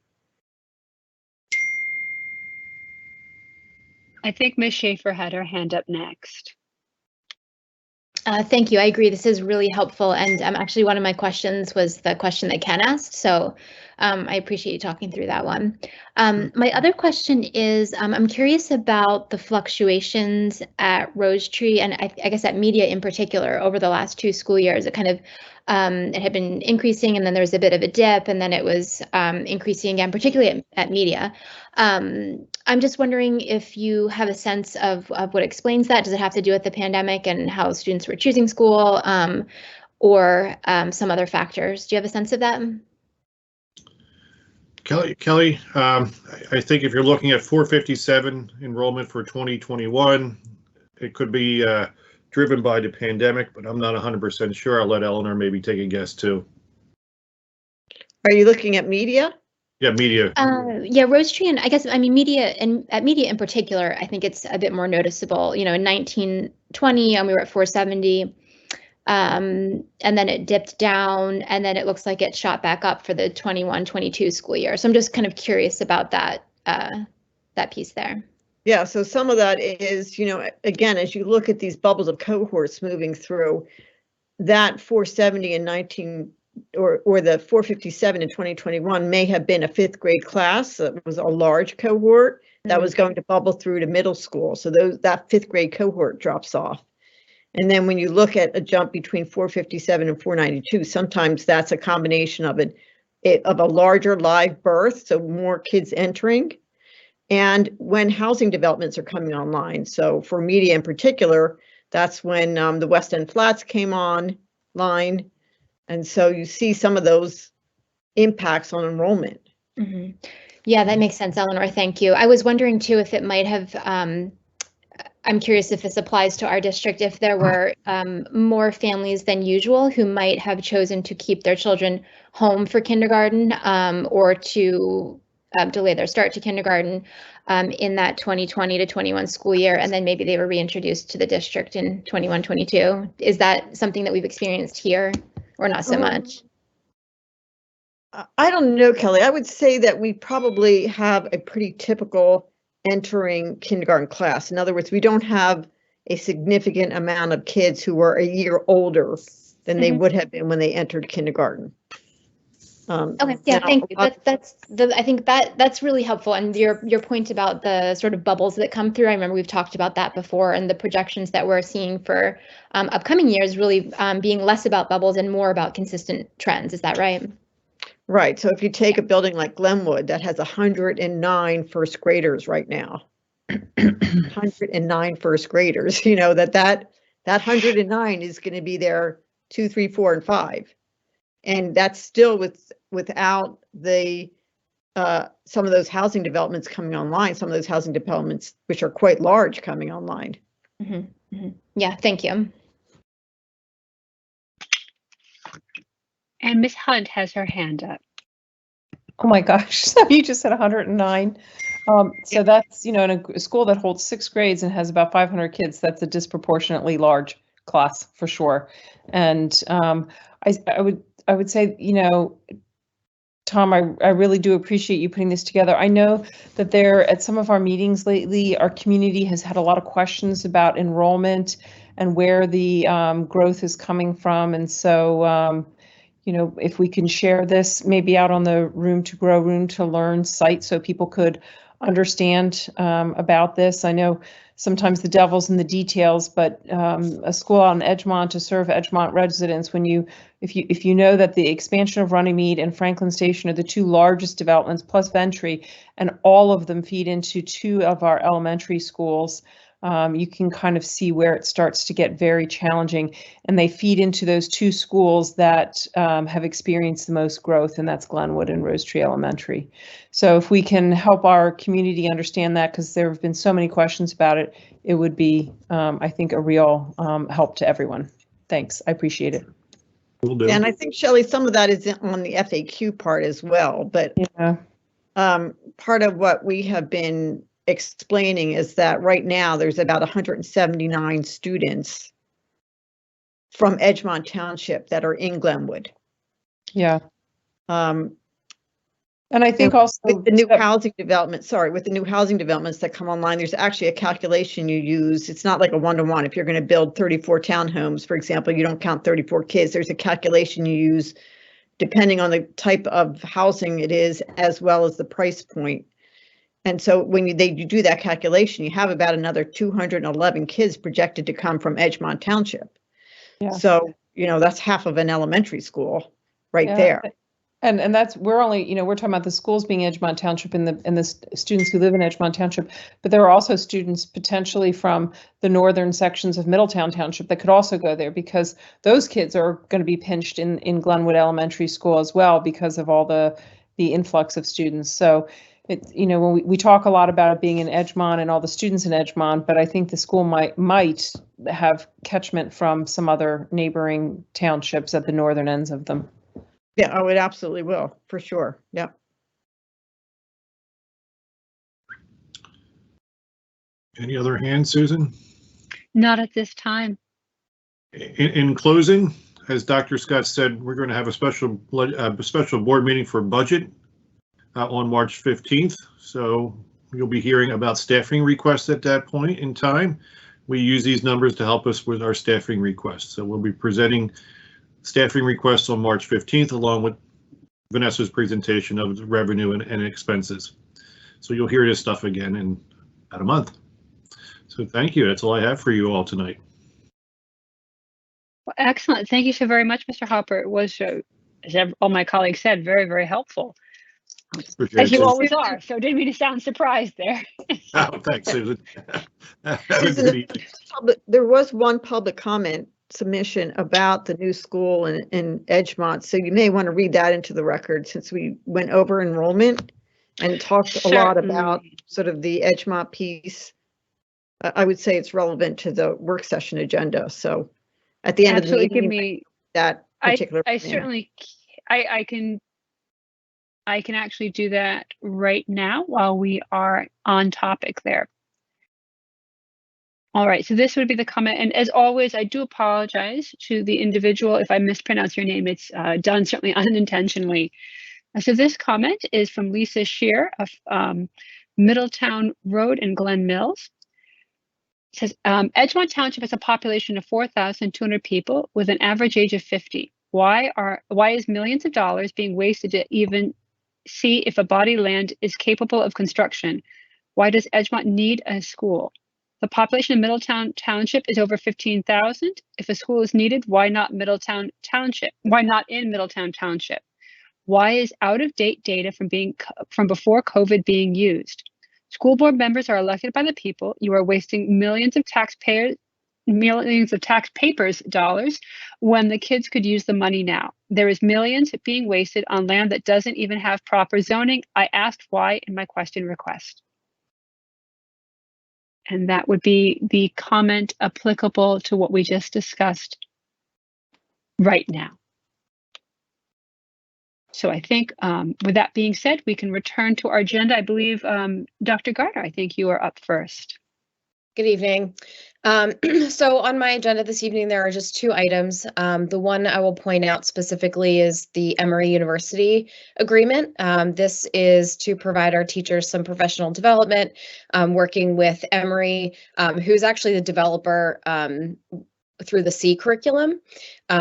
I think Ms. Schaefer had her hand up next. Thank you. I agree. This is really helpful. And actually, one of my questions was the question that Ken asked. So I appreciate you talking through that one. My other question is, I'm curious about the fluctuations at Rose Tree and I guess at Media in particular over the last 2 school years. It kind of it had been increasing and then there was a bit of a dip and then it was increasing again, particularly at Media. I'm just wondering if you have a sense of what explains that. Does it have to do with the pandemic and how students were choosing school or some other factors? Do you have a sense of that? Kelly, I think if you're looking at 457 enrollment for 2021, it could be driven by the pandemic, but I'm not 100% sure. I'll let Eleanor maybe take a guess too. Are you looking at Media? Yeah, Media. Yeah, Rose Tree, and I guess, I mean, Media, and at Media in particular, I think it's a bit more noticeable. You know, in 1920, we were at 470, and then it dipped down, and then it looks like it shot back up for the 21-22 school year. So I'm just kind of curious about that, that piece there. Yeah, so some of that is, you know, again, as you look at these bubbles of cohorts moving through, that 470 in 19 or the 457 in 2021 may have been a 5th grade class. It was a large cohort that was going to bubble through to middle school. So that 5th grade cohort drops off. And then when you look at a jump between 457 and 492, sometimes that's a combination of a larger live birth, so more kids entering, and when housing developments are coming online. So for Media in particular, that's when the West End Flats came online. And so you see some of those impacts on enrollment. Mm-hmm. Yeah, that makes sense, Eleanor. Thank you. I was wondering too if it might have, I'm curious if this applies to our district, if there were more families than usual who might have chosen to keep their children home for kindergarten or to delay their start to kindergarten in that 2020 to 21 school year, and then maybe they were reintroduced to the district in 21-22. Is that something that we've experienced here, or not so much? I don't know, Kelly. I would say that we probably have a pretty typical entering kindergarten class. In other words, we don't have a significant amount of kids who are a year older than they would have been when they entered kindergarten. Okay, yeah, thank you. I think that's really helpful. And your point about the sort of bubbles that come through, I remember we've talked about that before, and the projections that we're seeing for upcoming years really being less about bubbles and more about consistent trends. Is that right? Right. So if you take a building like Glenwood that has 109 first graders right now, 109 first graders, you know, that 109 is going to be there 2, 3, 4, and 5. And that's still without the some of those housing developments coming online, some of those housing developments, which are quite large, coming online. Yeah, thank you. And Ms. Hunt has her hand up. Oh my gosh, so you just said 109. So that's, you know, in a school that holds 6 grades and has about 500 kids, that's a disproportionately large class for sure. And I would say, you know, Tom, I really do appreciate you putting this together. I know that at some of our meetings lately, our community has had a lot of questions about enrollment and where the growth is coming from. And so, you know, if we can share this maybe out on the Room to Grow, Room to Learn site so people could understand about this. I know sometimes the devil's in the details, but a school out in Edgemont to serve Edgemont residents, if you know that the expansion of Runnymede and Franklin Station are the 2 largest developments plus Ventry, and all of them feed into 2 of our elementary schools, you can kind of see where it starts to get very challenging, and they feed into those 2 schools that have experienced the most growth, and that's Glenwood and Rose Tree Elementary. So if we can help our community understand that, because there have been so many questions about it, it would be, I think, a real help to everyone. Thanks, I appreciate it. And I think, Shelley, some of that is on the FAQ part as well, but yeah. Part of what we have been explaining is that right now there's about 179 students from Edgemont Township that are in Glenwood. Yeah. And I think also with the new housing development, with the new housing developments that come online, there's actually a calculation you use. It's not like a one-to-one. If you're going to build 34 townhomes, for example, you don't count 34 kids. There's a calculation you use depending on the type of housing it is, as well as the price point. And so when you do that calculation, you have about another 211 kids projected to come from Edgemont Township. Yeah. So, you know, that's half of an elementary school right there. And that's, we're only, you know, we're talking about the schools being Edgemont Township and the students who live in Edgemont Township, but there are also students potentially from the northern sections of Middletown Township that could also go there, because those kids are going to be pinched in Glenwood Elementary School as well because of all the influx of students. So it's, you know, when we talk a lot about it being in Edgemont and all the students in Edgemont, but I think the school might have catchment from some other neighboring townships at the northern ends of them. Yeah, oh, it absolutely will, for sure. Yeah. Any other hands, Susan? Not at this time. In closing, as Dr. Scott said, we're going to have a special board meeting for budget on March 15th. So you'll be hearing about staffing requests at that point in time. We use these numbers to help us with our staffing requests. So we'll be presenting staffing requests on March 15th, along with Vanessa's presentation of the revenue and expenses. So you'll hear this stuff again in about a month. So thank you. That's all I have for you all tonight. Well, excellent. Thank you so very much, Mr. Hopper. It was, as all my colleagues said, very, very helpful. As you always are. So didn't mean to sound surprised there. Oh, thanks, Susan. There was one public comment submission about the new school in Edgemont, so you may want to read that into the record, since we went over enrollment and talked a lot about sort of the Edgemont piece. I would say it's relevant to the work session agenda. So at the end of the meeting, give me that particular. I certainly, I can I can actually do that right now while we are on topic there. All right, so this would be the comment. And as always, I do apologize to the individual if I mispronounce your name. It's done certainly unintentionally. So this comment is from Lisa Shear of Middletown Road in Glen Mills. It says, Edgemont Township has a population of 4,200 people with an average age of 50. Why is millions of dollars being wasted to even see if a body of land is capable of construction? Why does Edgemont need a school? The population of Middletown Township is over 15,000. If a school is needed, why not Middletown Township? Why not in Middletown Township? Why is out-of-date data from before COVID being used? School board members are elected by the people. You are wasting millions of taxpayers' dollars when the kids could use the money now. There is millions being wasted on land that doesn't even have proper zoning. I asked why in my question request. And that would be the comment applicable to what we just discussed right now. So I think with that being said, we can return to our agenda. I believe, Dr. Gardner, I think you are up first. Good evening. So on my agenda this evening, there are just two items. The one I will point out specifically is the Emory University agreement. This is to provide our teachers some professional development, working with Emory, who's actually the developer through the C curriculum.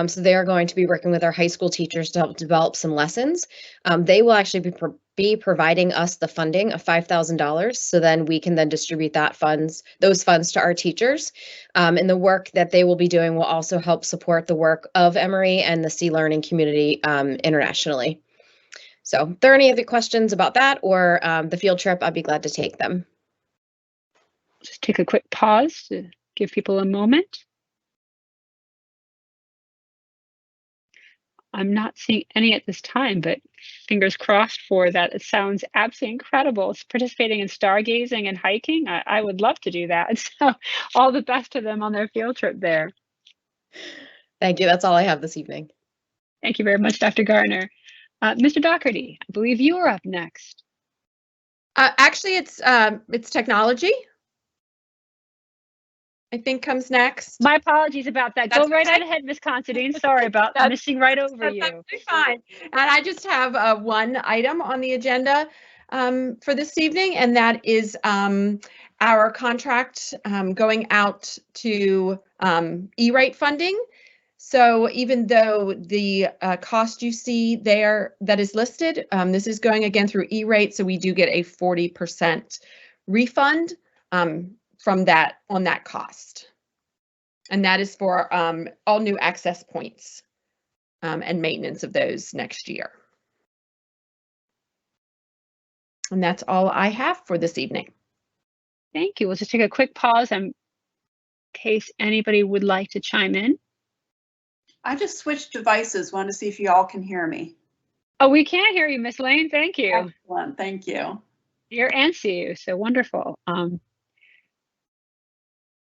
So they are going to be working with our high school teachers to help develop some lessons. They will actually be providing us the funding of $5,000. So then we can then distribute those funds to our teachers. And the work that they will be doing will also help support the work of Emory and the C learning community internationally. So if there are any other questions about that or the field trip, I'd be glad to take them. Just take a quick pause to give people a moment. I'm not seeing any at this time, but fingers crossed for that. It sounds absolutely incredible. It's participating in stargazing and hiking. I would love to do that. So all the best to them on their field trip there. Thank you. That's all I have this evening. Thank you very much, Dr. Garner. Mr. Doherty, I believe you are up next. Actually, it's technology. I think comes next. My apologies about that. Go right ahead, Ms. Considine. Sorry about missing right over you. That's fine. And I just have one item on the agenda for this evening, and that is our contract going out to E-rate funding. So even though the cost you see there that is listed, this is going again through E-rate, so we do get a 40% refund from that on that cost. And that is for all new access points and maintenance of those next year. And that's all I have for this evening. Thank you. We'll just take a quick pause in case anybody would like to chime in. I just switched devices. Want to see if you all can hear me. Oh, we can hear you, Miss Lane. Thank you. Excellent. Thank you. Hear and see you. So wonderful.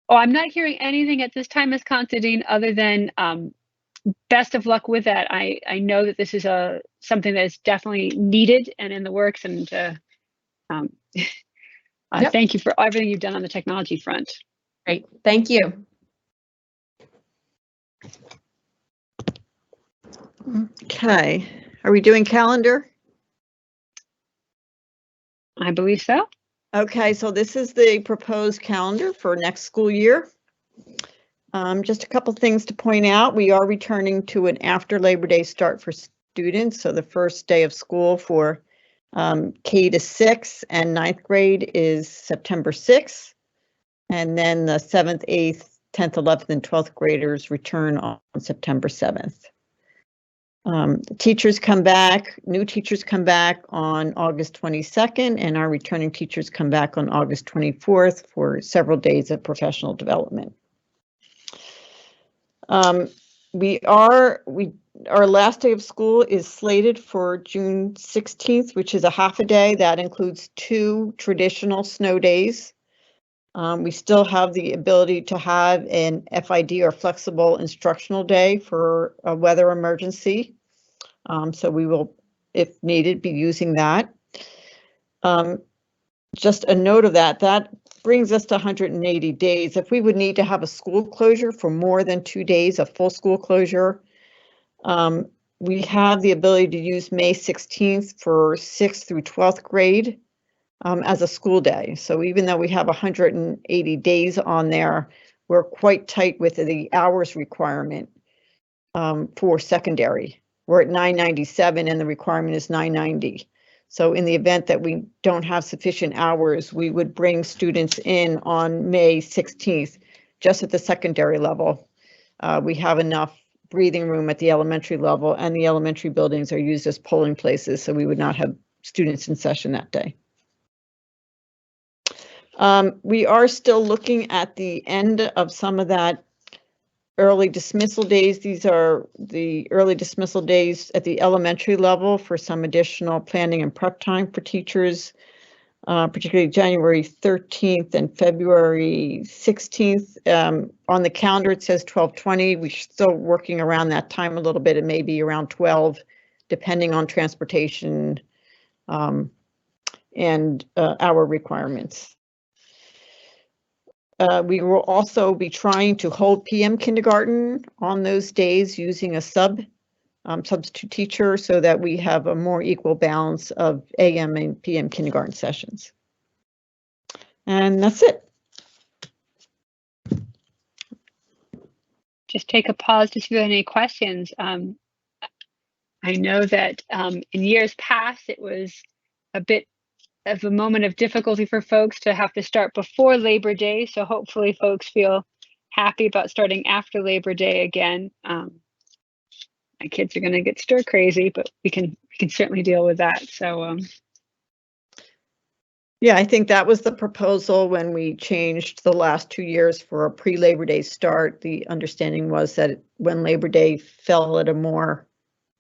Oh, I'm not hearing anything at this time, Ms. Considine, other than best of luck with that. I know that this is something that is definitely needed and in the works, and thank you for everything you've done on the technology front. Great, thank you. Okay, are we doing calendar? I believe so. Okay, so this is the proposed calendar for next school year. Just a couple things to point out. We are returning to an after Labor Day start for students. So the first day of school for K to 6 and 9th grade is September 6th. And then the 7th, 8th, 10th, 11th, and 12th graders return on September 7th. Teachers come back, new teachers come back on August 22nd, and our returning teachers come back on August 24th for several days of professional development. Our last day of school is slated for June 16th, which is a half a day. That includes 2 traditional snow days. We still have the ability to have an FID or flexible instructional day for a weather emergency. So we will if needed, be using that. Just a note of that brings us to 180 days. If we would need to have a school closure for more than 2 days, a full school closure, we have the ability to use May 16th for 6th through 12th grade as a school day. So even though we have 180 days on there, we're quite tight with the hours requirement for secondary. We're at 997 and the requirement is 990. So in the event that we don't have sufficient hours, we would bring students in on May 16th, just at the secondary level. We have enough breathing room at the elementary level, and the elementary buildings are used as polling places, so we would not have students in session that day. We are still looking at the end of some of that early dismissal days. These are the early dismissal days at the elementary level for some additional planning and prep time for teachers, particularly January 13th and February 16th. On the calendar, it says 12/20. We're still working around that time a little bit. It may be around 12, depending on transportation and hour requirements. We will also be trying to hold PM kindergarten on those days using a substitute teacher so that we have a more equal balance of AM and PM kindergarten sessions. And that's it. Just take a pause to see if there are any questions. I know that in years past, it was a bit of a moment of difficulty for folks to have to start before Labor Day. So hopefully folks feel happy about starting after Labor Day again. My kids are going to get stir crazy, but we can certainly deal with that. So yeah, I think that was the proposal when we changed the last 2 years for a pre-Labor Day start. The understanding was that when Labor Day fell at a more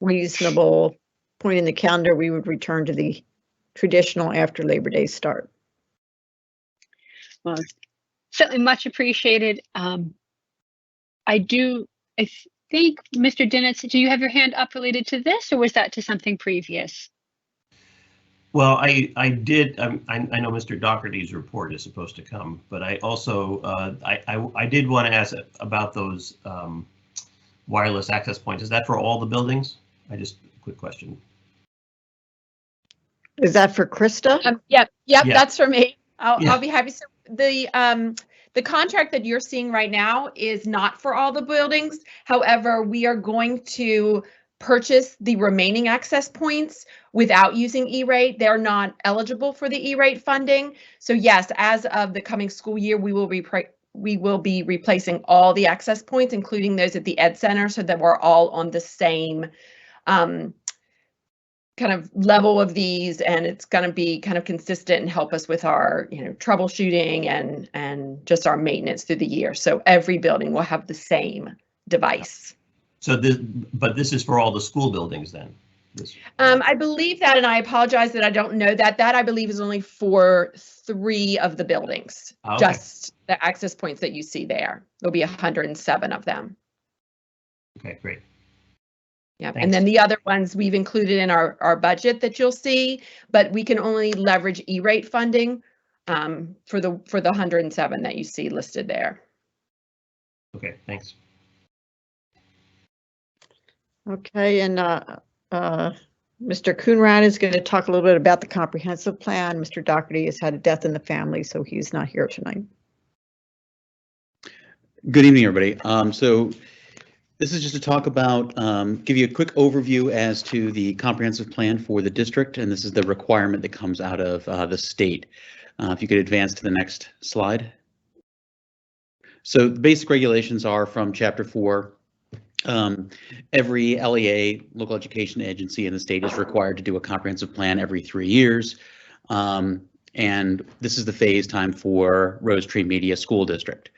reasonable point in the calendar, we would return to the traditional after Labor Day start. Well, certainly much appreciated. I think, Mr. Dinitz, do you have your hand up related to this, or was that to something previous? Well, I did. I know Mr. Doherty's report is supposed to come, but I also I did want to ask about those wireless access points. Is that for all the buildings? Quick question. Is that for Krista? Yep, Yeah. that's for me. Yeah. I'll be happy. So the contract that you're seeing right now is not for all the buildings. However, we are going to purchase the remaining access points without using E-rate. They're not eligible for the E-rate funding. So yes, as of the coming school year, we will be replacing all the access points, including those at the Ed Center, so that we're all on the same kind of level of these, and it's going to be kind of consistent and help us with our troubleshooting and just our maintenance through the year. So every building will have the same device. So but this is for all the school buildings then? I believe that, and I apologize that I don't know that. That I believe is only for 3 of the buildings. Okay. Just the access points that you see there. There'll be 107 of them. Okay, great. Yeah, Thanks. and then the other ones we've included in our budget that you'll see, but we can only leverage E-rate funding for the 107 that you see listed there. Okay, thanks. Okay, and Mr. Coonrad is going to talk a little bit about the comprehensive plan. Mr. Doherty has had a death in the family, so he's not here tonight. Good evening, everybody. So this is just to talk about, give you a quick overview as to the comprehensive plan for the district, and this is the requirement that comes out of the state. If you could advance to the next slide. So the basic regulations are from Chapter 4. Every LEA, local education agency in the state, is required to do a comprehensive plan every 3 years. And this is the phase time for Rose Tree Media School District.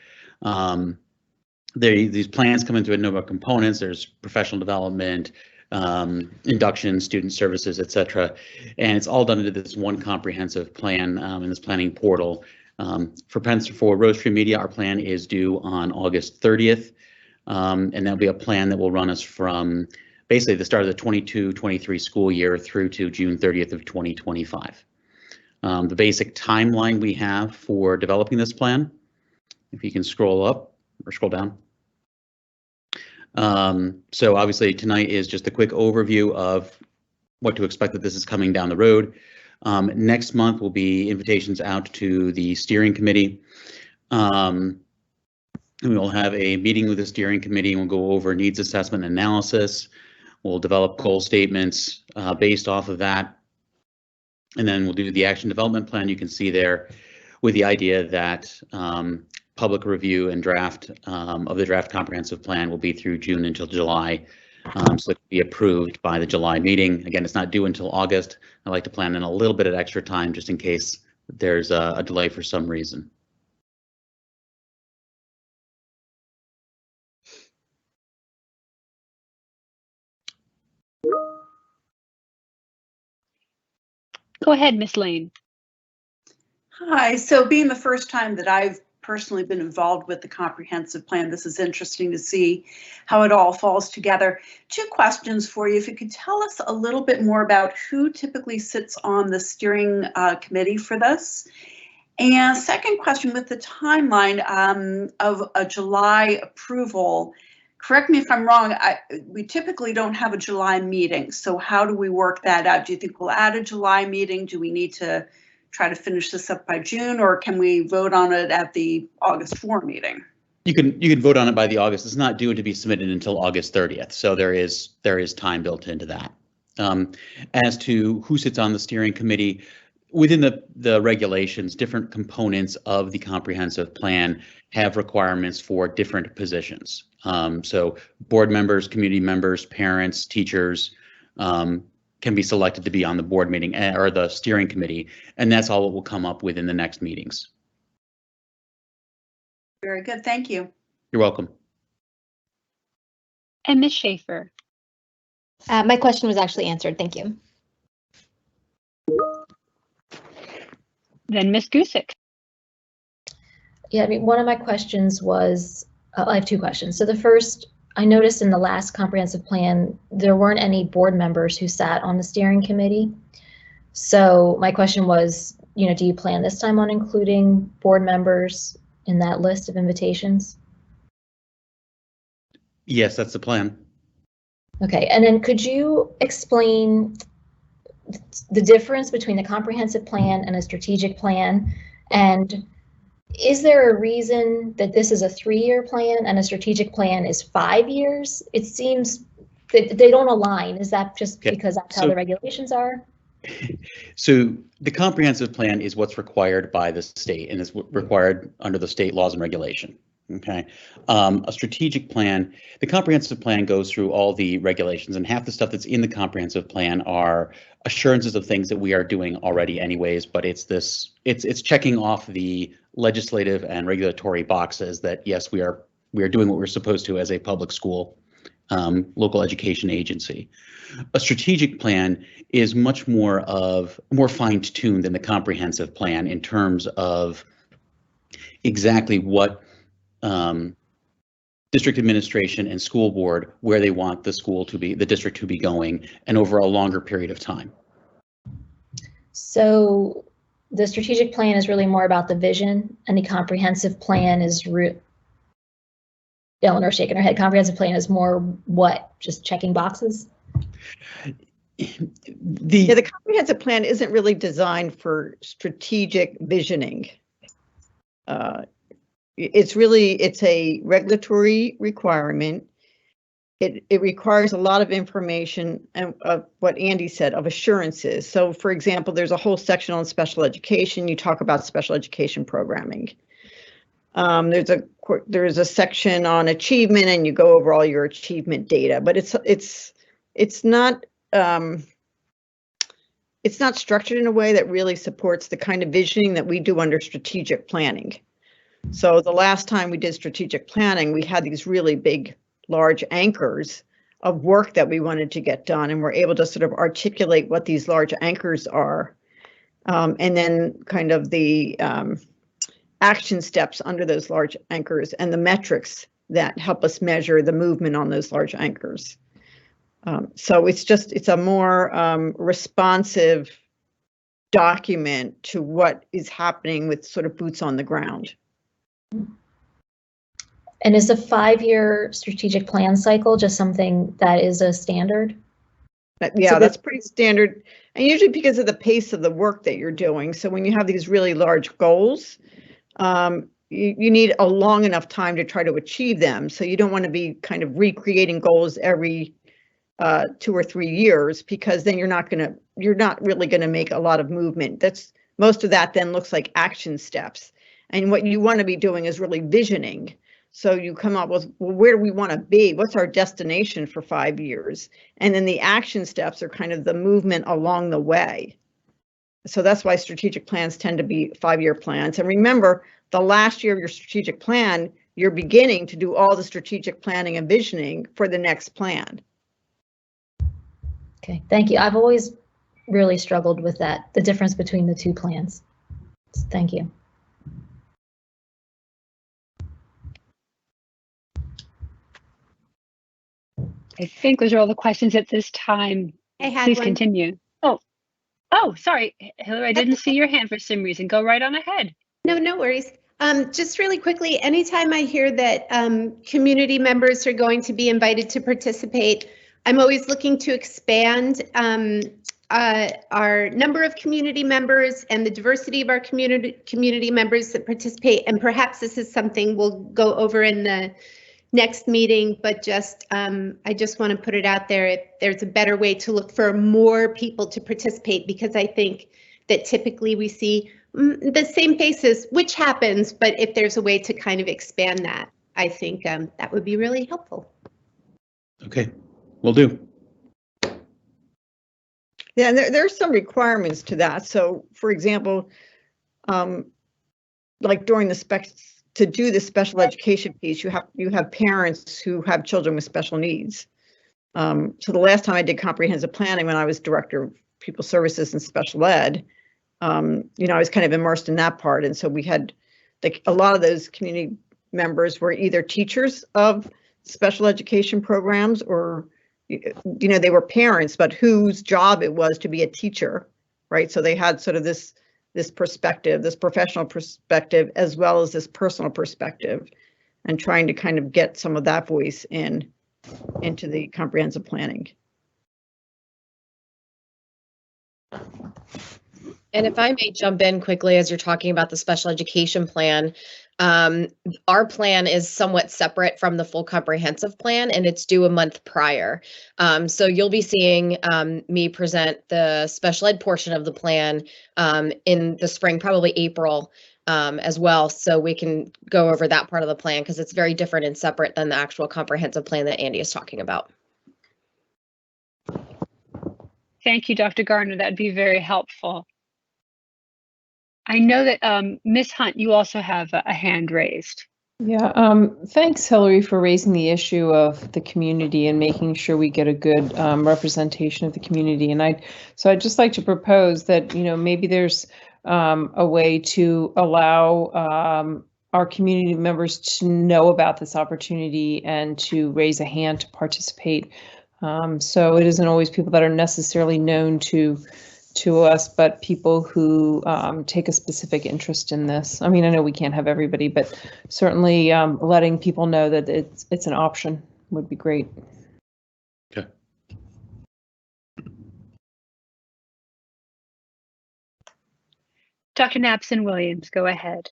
These plans come into a number of components. There's professional development, induction, student services, etc. And it's all done into this one comprehensive plan in this planning portal. For Rose Tree Media, our plan is due on August 30th. And that'll be a plan that will run us from basically the start of the 22-23 school year through to June 30th of 2025. The basic timeline we have for developing this plan, if you can scroll up or scroll down. So obviously tonight is just a quick overview of what to expect that this is coming down the road. Next month will be invitations out to the steering committee. We will have a meeting with the steering committee and we'll go over needs assessment analysis. We'll develop goal statements based off of that. And then we'll do the action development plan you can see there, with the idea that public review and draft of the draft comprehensive plan will be through June until July. So it can be approved by the July meeting. Again, it's not due until August. I like to plan in a little bit of extra time just in case there's a delay for some reason. Go ahead, Miss Lane. Hi, so being the first time that I've personally been involved with the comprehensive plan, this is interesting to see how it all falls together. 2 questions for you. If you could tell us a little bit more about who typically sits on the steering committee for this. And second question, with the timeline of a July approval, correct me if I'm wrong, we typically don't have a July meeting. So how do we work that out? Do you think we'll add a July meeting? Do we need to try to finish this up by June, or can we vote on it at the August 4 meeting? You can vote on it by the August. It's not due to be submitted until August 30th. So there is time built into that. As to who sits on the steering committee, within the regulations, different components of the comprehensive plan have requirements for different positions. So board members, community members, parents, teachers can be selected to be on the board meeting or the steering committee, and that's all that will come up within the next meetings. Very good, thank you. You're welcome. And Ms. Schaefer. My question was actually answered. Thank you. Then Ms. Gusick. Yeah, I mean, one of my questions was, I have 2 questions. So the first, I noticed in the last comprehensive plan, there weren't any board members who sat on the steering committee. So my question was, do you plan this time on including board members in that list of invitations? Yes, that's the plan. Okay, and then could you explain the difference between the comprehensive plan and a strategic plan? And is there a reason that this is a 3-year plan and a strategic plan is 5 years? It seems that they don't align. Is that just because that's how the regulations are? So the comprehensive plan is what's required by the state and is required under the state laws and regulation. Okay. A strategic plan, the comprehensive plan goes through all the regulations, and half the stuff that's in the comprehensive plan are assurances of things that we are doing already anyways, but it's checking off the legislative and regulatory boxes that yes, we are doing what we're supposed to as a public school local education agency. A strategic plan is much more fine-tuned than the comprehensive plan in terms of exactly what district administration and school board, where they want the district to be going, and over a longer period of time. So the strategic plan is really more about the vision, and the comprehensive plan is Eleanor's shaking her head. Comprehensive plan is more what? Just checking boxes? The comprehensive plan isn't really designed for strategic visioning. It's a regulatory requirement. It requires a lot of information and what Andy said of assurances. So for example, there's a whole section on special education. You talk about special education programming. There's a section on achievement, and you go over all your achievement data, but it's not structured in a way that really supports the kind of visioning that we do under strategic planning. So the last time we did strategic planning, we had these really big, large anchors of work that we wanted to get done, and we're able to sort of articulate what these large anchors are, and then kind of the action steps under those large anchors and the metrics that help us measure the movement on those large anchors. So it's a more responsive document to what is happening with sort of boots on the ground. And is a 5-year strategic plan cycle just something that is a standard? Yeah, So that's pretty standard. And usually because of the pace of the work that you're doing. So when you have these really large goals, you need a long enough time to try to achieve them. So you don't want to be kind of recreating goals every 2 or 3 years, because then you're not really going to make a lot of movement. Most of that then looks like action steps. And what you want to be doing is really visioning. So you come up with, well, where do we want to be? What's our destination for 5 years? And then the action steps are kind of the movement along the way. So that's why strategic plans tend to be 5-year plans. And remember, the last year of your strategic plan, you're beginning to do all the strategic planning and visioning for the next plan. Okay, thank you. I've always really struggled with that, the difference between the two plans. Thank you. I think those are all the questions at this time. Please continue. Oh, sorry, Hillary, I didn't see your hand for some reason. Go right on ahead. No worries. Just really quickly, anytime I hear that community members are going to be invited to participate, I'm always looking to expand our number of community members and the diversity of our community members that participate. And perhaps this is something we'll go over in the next meeting, but I just want to put it out there. If there's a better way to look for more people to participate, because I think that typically we see the same faces, which happens, but if there's a way to kind of expand that, I think that would be really helpful. Okay, will do. Yeah, and there are some requirements to that. So, for example, like during to do the special education piece, you have parents who have children with special needs. So the last time I did comprehensive planning, when I was director of pupil services and special ed, I was kind of immersed in that part. And so we had a lot of those community members were either teachers of special education programs or, they were parents, but whose job it was to be a teacher, right? So they had sort of this perspective, this professional perspective, as well as this personal perspective, and trying to kind of get some of that voice into the comprehensive planning. And if I may jump in quickly as you're talking about the special education plan, our plan is somewhat separate from the full comprehensive plan, and it's due a month prior. So you'll be seeing me present the special ed portion of the plan in the spring, probably April as well. So we can go over that part of the plan because it's very different and separate than the actual comprehensive plan that Andy is talking about. Thank you, Dr. Gardner. That'd be very helpful. I know that Ms. Hunt, you also have a hand raised. Yeah, thanks, Hillary, for raising the issue of the community and making sure we get a good representation of the community. And I'd just like to propose that, maybe there's a way to allow our community members to know about this opportunity and to raise a hand to participate. So it isn't always people that are necessarily known to us, but people who take a specific interest in this. I mean, I know we can't have everybody, but certainly letting people know that it's an option would be great. Okay. Dr. Napson-Williams, go ahead.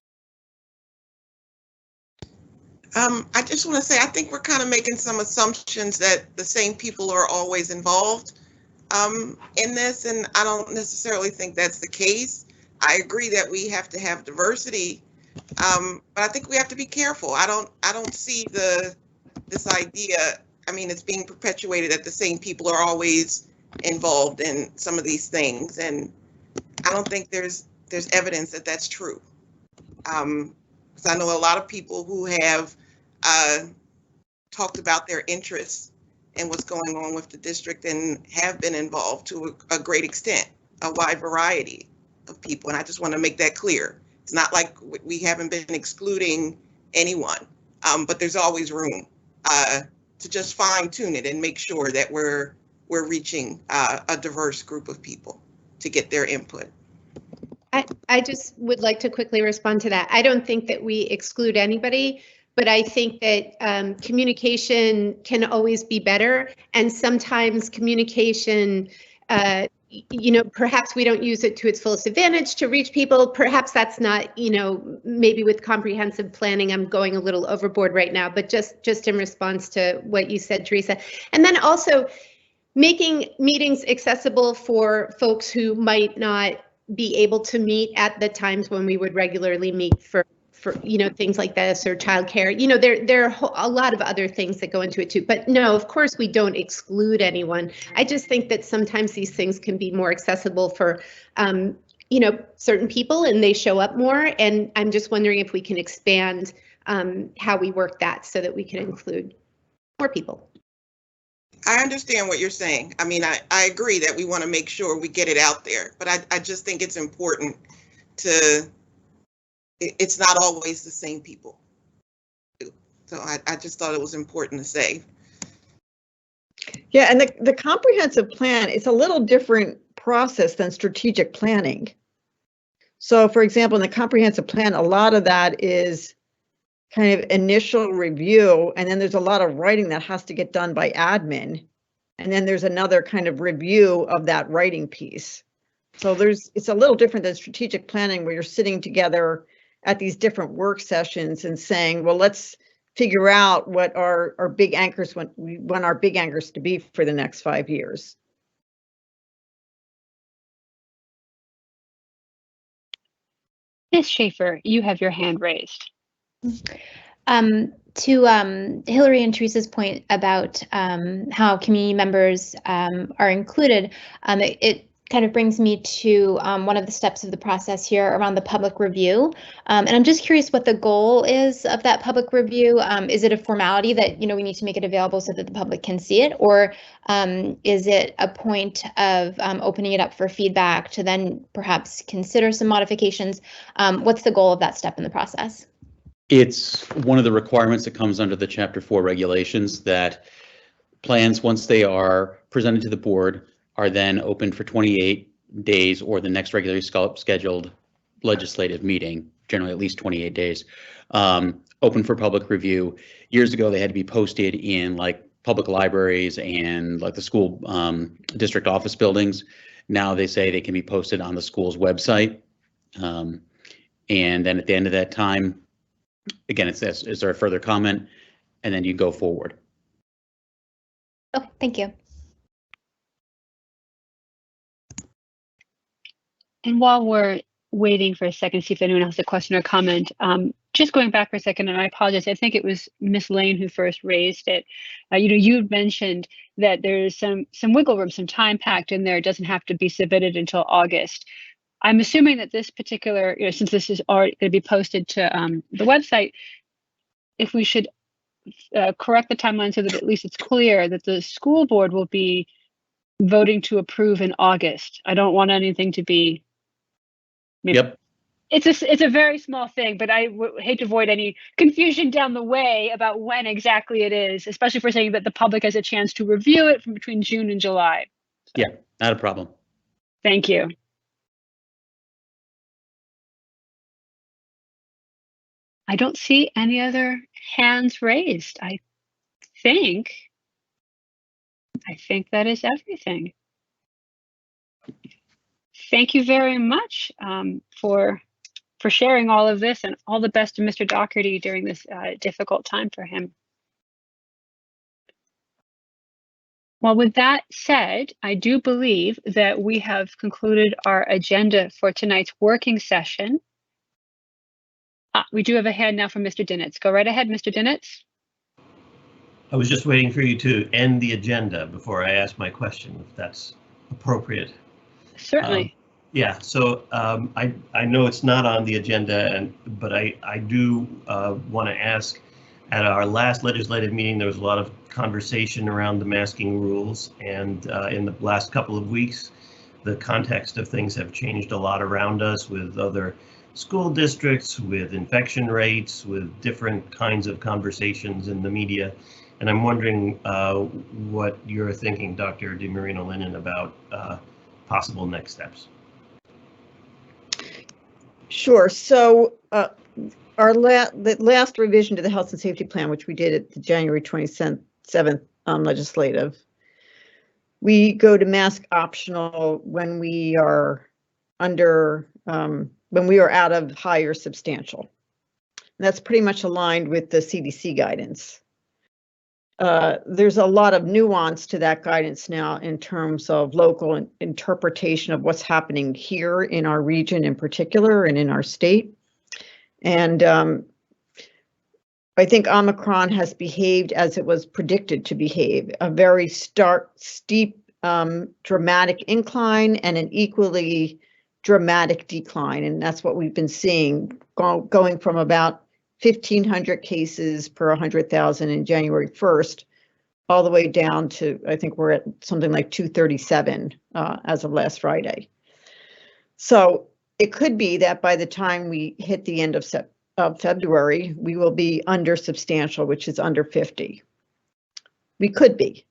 I just want to say, I think we're kind of making some assumptions that the same people are always involved in this, and I don't necessarily think that's the case. I agree that we have to have diversity, but I think we have to be careful. I don't see this idea. I mean, it's being perpetuated that the same people are always involved in some of these things, and I don't think there's evidence that that's true. Because I know a lot of people who have talked about their interests and what's going on with the district and have been involved to a great extent, a wide variety of people. And I just want to make that clear. It's not like we haven't been excluding anyone, but there's always room just fine tune it and make sure that we're reaching a diverse group of people to get their input. I just would like to quickly respond to that. I don't think that we exclude anybody, but I think that communication can always be better. And sometimes communication, perhaps we don't use it to its fullest advantage to reach people. Perhaps that's not, maybe with comprehensive planning, I'm going a little overboard right now, but just in response to what you said, Teresa. And then also making meetings accessible for folks who might not be able to meet at the times when we would regularly meet for things like this or childcare. There are a lot of other things that go into it too. But no, of course we don't exclude anyone. I just think that sometimes these things can be more accessible for certain people, and they show up more. And I'm just wondering if we can expand how we work that so that we can include more people. I understand what you're saying. I mean, I agree that we want to make sure we get it out there, but I just think it's important it's not always the same people. So I just thought it was important to say. Yeah, and the comprehensive plan is a little different process than strategic planning. So for example, in the comprehensive plan, a lot of that is kind of initial review, and then there's a lot of writing that has to get done by admin. And then there's another kind of review of that writing piece. So it's a little different than strategic planning, where you're sitting together at these different work sessions and saying, well, let's figure out what our big anchors, we want our big anchors to be for the next 5 years. Ms. Schaefer, you have your hand raised. To Hillary and Teresa's point about how community members are included, it kind of brings me to one of the steps of the process here around the public review. And I'm just curious what the goal is of that public review. Is it a formality that we need to make it available so that the public can see it? Or is it a point of opening it up for feedback to then perhaps consider some modifications? What's the goal of that step in the process? It's one of the requirements that comes under the Chapter 4 regulations that plans, once they are presented to the board, are then open for 28 days or the next regularly scheduled legislative meeting, generally at least 28 days, open for public review. Years ago, they had to be posted in like public libraries and like the school district office buildings. Now they say they can be posted on the school's website. And then at the end of that time, again, it says, is there a further comment? And then you go forward. Oh, thank you. And while we're waiting for a second to see if anyone has a question or comment, just going back for a second, and I apologize, I think it was Ms. Lane who first raised it. You mentioned that there's some wiggle room, some time packed in there. It doesn't have to be submitted until August. I'm assuming that this particular, since this is already going to be posted to the website, if we should correct the timeline so that at least it's clear that the school board will be voting to approve in August. I don't want anything to be. Yep. It's a very small thing, but I hate to avoid any confusion down the way about when exactly it is, especially if we're saying that the public has a chance to review it from between June and July. So, yeah, not a problem. Thank you. I don't see any other hands raised. I think that is everything. Thank you very much for sharing all of this, and all the best to Mr. Doherty during this difficult time for him. Well, with that said, I do believe that we have concluded our agenda for tonight's working session. We do have a hand now from Mr. Dinitz. Go right ahead, Mr. Dinitz. I was just waiting for you to end the agenda before I ask my question, if that's appropriate. Certainly. Yeah, so I know it's not on the agenda, but I do want to ask, at our last legislative meeting, there was a lot of conversation around the masking rules, and in the last couple of weeks, the context of things have changed a lot around us with other school districts, with infection rates, with different kinds of conversations in the media. And I'm wondering what you're thinking, Dr. DiMarino-Linden, about possible next steps. Sure. So the last revision to the health and safety plan, which we did at the January 27th legislative, we go to mask optional when we are under, when we are out of high or substantial. And that's pretty much aligned with the CDC guidance. There's a lot of nuance to that guidance now in terms of local interpretation of what's happening here in our region in particular and in our state. And I think Omicron has behaved as it was predicted to behave, a very steep, dramatic incline and an equally dramatic decline. And that's what we've been seeing, going from about 1,500 cases per 100,000 in January 1st, all the way down to, I think we're at something like 237 as of last Friday. So it could be that by the time we hit the end of February, we will be under substantial, which is under 50. We could be,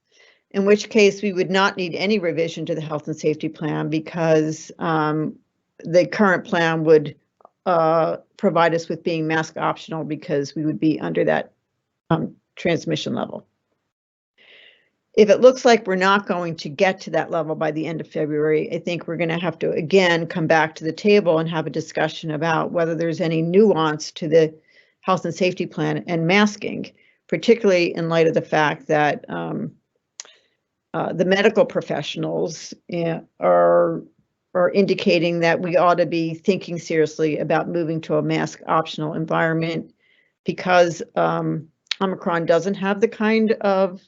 in which case we would not need any revision to the health and safety plan because the current plan would provide us with being mask optional because we would be under that transmission level. If it looks like we're not going to get to that level by the end of February, I think we're going to have to again come back to the table and have a discussion about whether there's any nuance to the health and safety plan and masking, particularly in light of the fact that the medical professionals are indicating that we ought to be thinking seriously about moving to a mask optional environment because Omicron doesn't have the kind of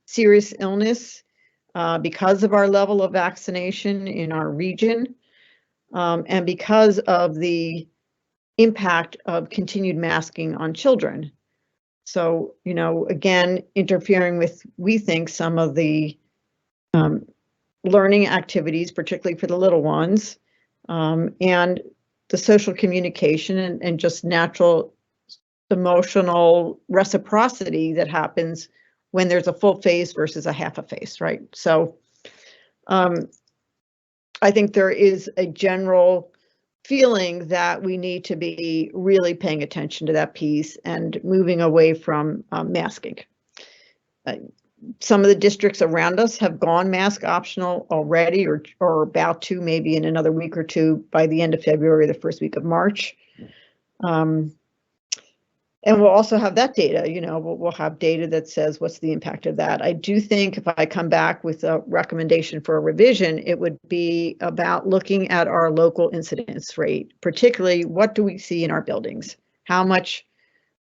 serious illness because of our level of vaccination in our region and because of the impact of continued masking on children. So, you know, again, interfering with, we think, some of the learning activities, particularly for the little ones, and the social communication and just natural emotional reciprocity that happens when there's a full face versus a half a face, right? So I think there is a general feeling that we need to be really paying attention to that piece and moving away from masking. Some of the districts around us have gone mask optional already or about to, maybe in another week or two by the end of February, the first week of March. And we'll also have that data, you know, we'll have data that says what's the impact of that. I do think if I come back with a recommendation for a revision, it would be about looking at our local incidence rate, particularly what do we see in our buildings? How much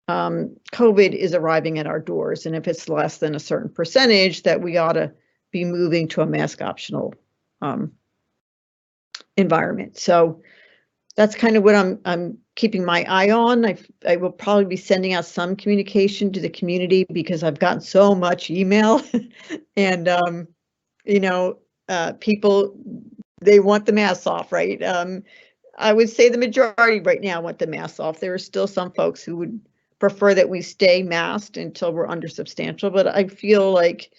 COVID is arriving at our doors? And if it's less than a certain percentage, that we ought to be moving to a mask optional environment. So that's kind of what I'm keeping my eye on. I will probably be sending out some communication to the community because I've gotten so much email and, you know, people, they want the masks off, right? I would say the majority right now want the masks off. There are still some folks who would prefer that we stay masked until we're under substantial, but I feel like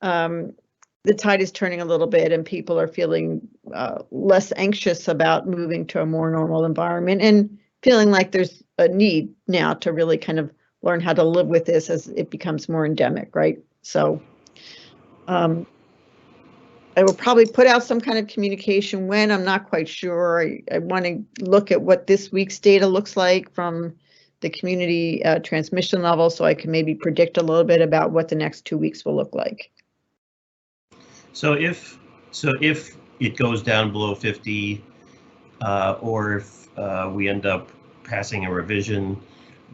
the tide is turning a little bit and people are feeling less anxious about moving to a more normal environment and feeling like there's a need now to really kind of learn how to live with this as it becomes more endemic, right? So I will probably put out some kind of communication when, I'm not quite sure. I want to look at what this week's data looks like from the community transmission level so I can maybe predict a little bit about what the next 2 weeks will look like. So if it goes down below 50, or if we end up passing a revision,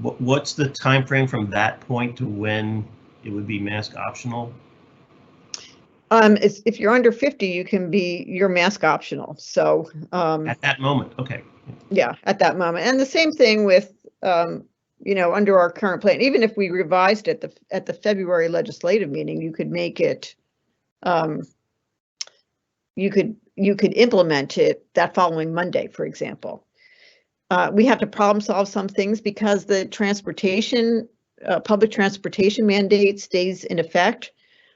what's the time frame from that point to when it would be mask optional? If you're under 50, you're mask optional. So at that moment, okay. Yeah, at that moment, and the same thing with you know, under our current plan. Even if we revised it at the February legislative meeting, you could make it. You could implement it that following Monday, for example. We have to problem solve some things because the transportation public transportation mandate stays in effect.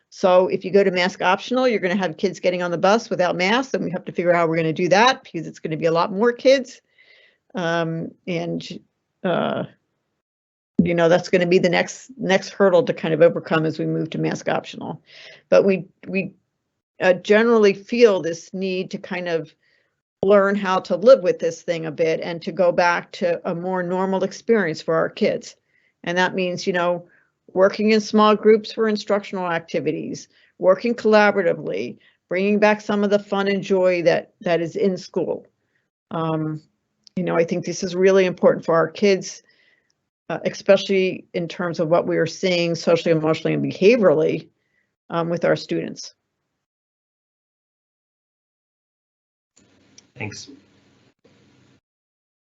So if you go to mask optional, you're going to have kids getting on the bus without masks, and we have to figure out how we're going to do that because it's going to be a lot more kids. You know, that's going to be the next hurdle to kind of overcome as we move to mask optional. But we generally feel this need to kind of learn how to live with this thing a bit and to go back to a more normal experience for our kids. And that means, you know, working in small groups for instructional activities, working collaboratively, bringing back some of the fun and joy that is in school. You know, I think this is really important for our kids, especially in terms of what we are seeing socially, emotionally, and behaviorally with our students. Thanks.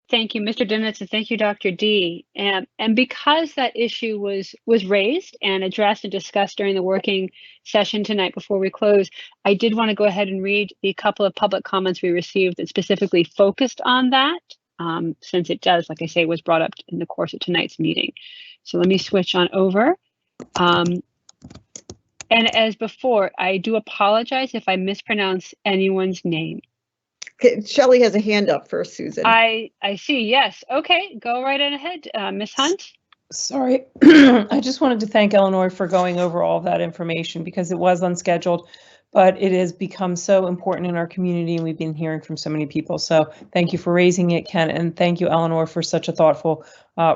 Thank you, Mr. Dinitz, and thank you, Dr. D. And because that issue was raised and addressed and discussed during the working session tonight before we close, I did want to go ahead and read the couple of public comments we received that specifically focused on that, since it does, like I say, was brought up in the course of tonight's meeting. So let me switch on over. And as before, I do apologize if I mispronounce anyone's name. Shelley has a hand up first, Susan. I see, yes. Okay, go right on ahead, Ms. Hunt. Sorry, I just wanted to thank Eleanor for going over all of that information because it was unscheduled, but it has become so important in our community and we've been hearing from so many people. So thank you for raising it, Ken, and thank you, Eleanor, for such a thoughtful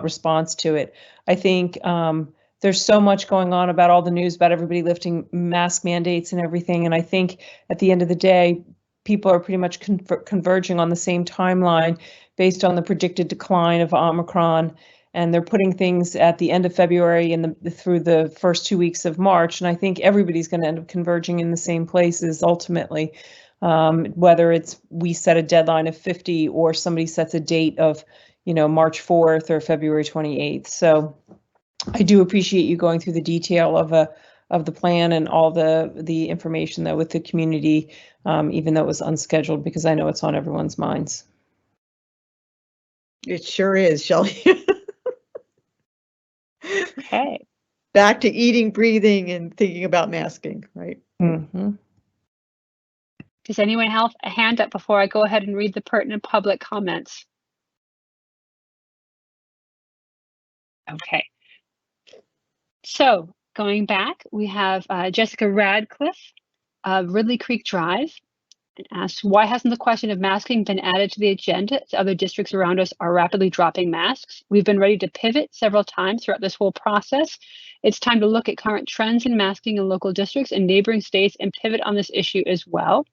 response to it. I think there's so much going on about all the news about everybody lifting mask mandates and everything. And I think at the end of the day, people are pretty much converging on the same timeline based on the predicted decline of Omicron. And they're putting things at the end of February and through the first 2 weeks of March. And I think everybody's going to end up converging in the same places ultimately, whether it's we set a deadline of 50 or somebody sets a date of, you know, March 4th or February 28th. So I do appreciate you going through the detail of the plan and all the information though with the community, even though it was unscheduled, because I know it's on everyone's minds. It sure is, Shelley. Okay. Back to eating, breathing, and thinking about masking, right? Mm-hmm. Does anyone have a hand up before I go ahead and read the pertinent public comments? Okay. So going back, we have Jessica Radcliffe of Ridley Creek Drive, and asks, why hasn't the question of masking been added to the agenda as other districts around us are rapidly dropping masks? We've been ready to pivot several times throughout this whole process. It's time to look at current trends in masking in local districts and neighboring states and pivot on this issue as well.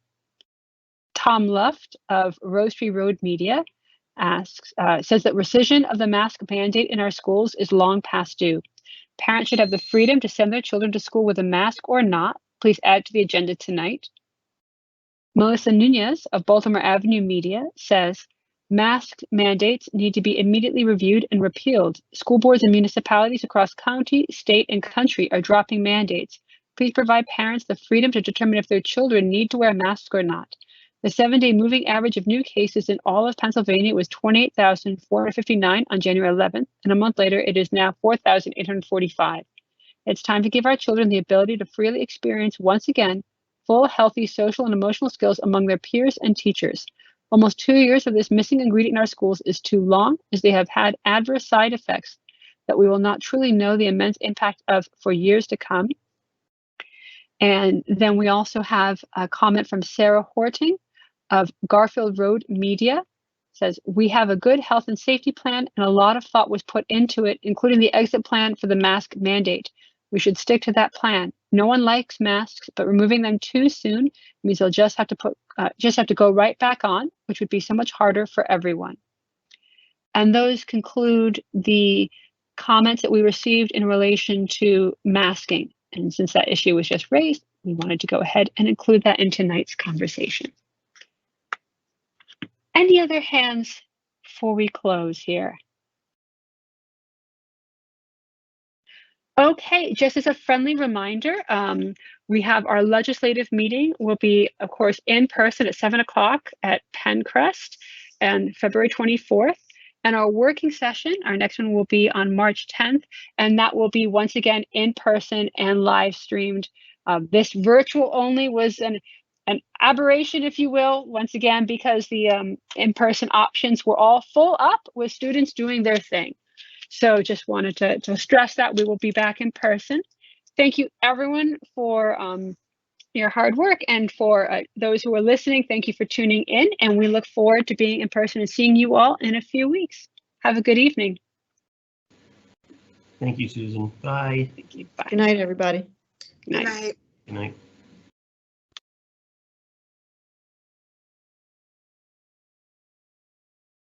Tom Luft of Rose Tree Road Media asks, says that rescission of the mask mandate in our schools is long past due. Parents should have the freedom to send their children to school with a mask or not. Please add to the agenda tonight. Melissa Nunez of Baltimore Avenue Media says, mask mandates need to be immediately reviewed and repealed. School boards and municipalities across county, state, and country are dropping mandates. Please provide parents the freedom to determine if their children need to wear a mask or not. The 7-day moving average of new cases in all of Pennsylvania was 28,459 on January 11th, and a month later it is now 4,845. It's time to give our children the ability to freely experience once again full, healthy social and emotional skills among their peers and teachers. Almost 2 years of this missing ingredient in our schools is too long, as they have had adverse side effects that we will not truly know the immense impact of for years to come. And then we also have a comment from Sarah Horting of Garfield Road Media. Says, we have a good health and safety plan and a lot of thought was put into it, including the exit plan for the mask mandate. We should stick to that plan. No one likes masks, but removing them too soon means they'll just have to go right back on, which would be so much harder for everyone. And those conclude the comments that we received in relation to masking. And since that issue was just raised, we wanted to go ahead and include that in tonight's conversation. Any other hands before we close here? Okay, just as a friendly reminder, we have our legislative meeting will be, of course, in person at 7 o'clock at Pencrest and February 24th. And our working session, our next one will be on March 10th, and that will be once again in person and live streamed. This virtual only was an aberration, if you will, once again, because the in-person options were all full up with students doing their thing. So just wanted to stress that we will be back in person. Thank you, everyone, for your hard work, and for those who are listening, thank you for tuning in, and we look forward to being in person and seeing you all in a few weeks. Have a good evening. Thank you, Susan. Bye. Thank you. Bye. Good night, everybody. Good night. Good night. Good night.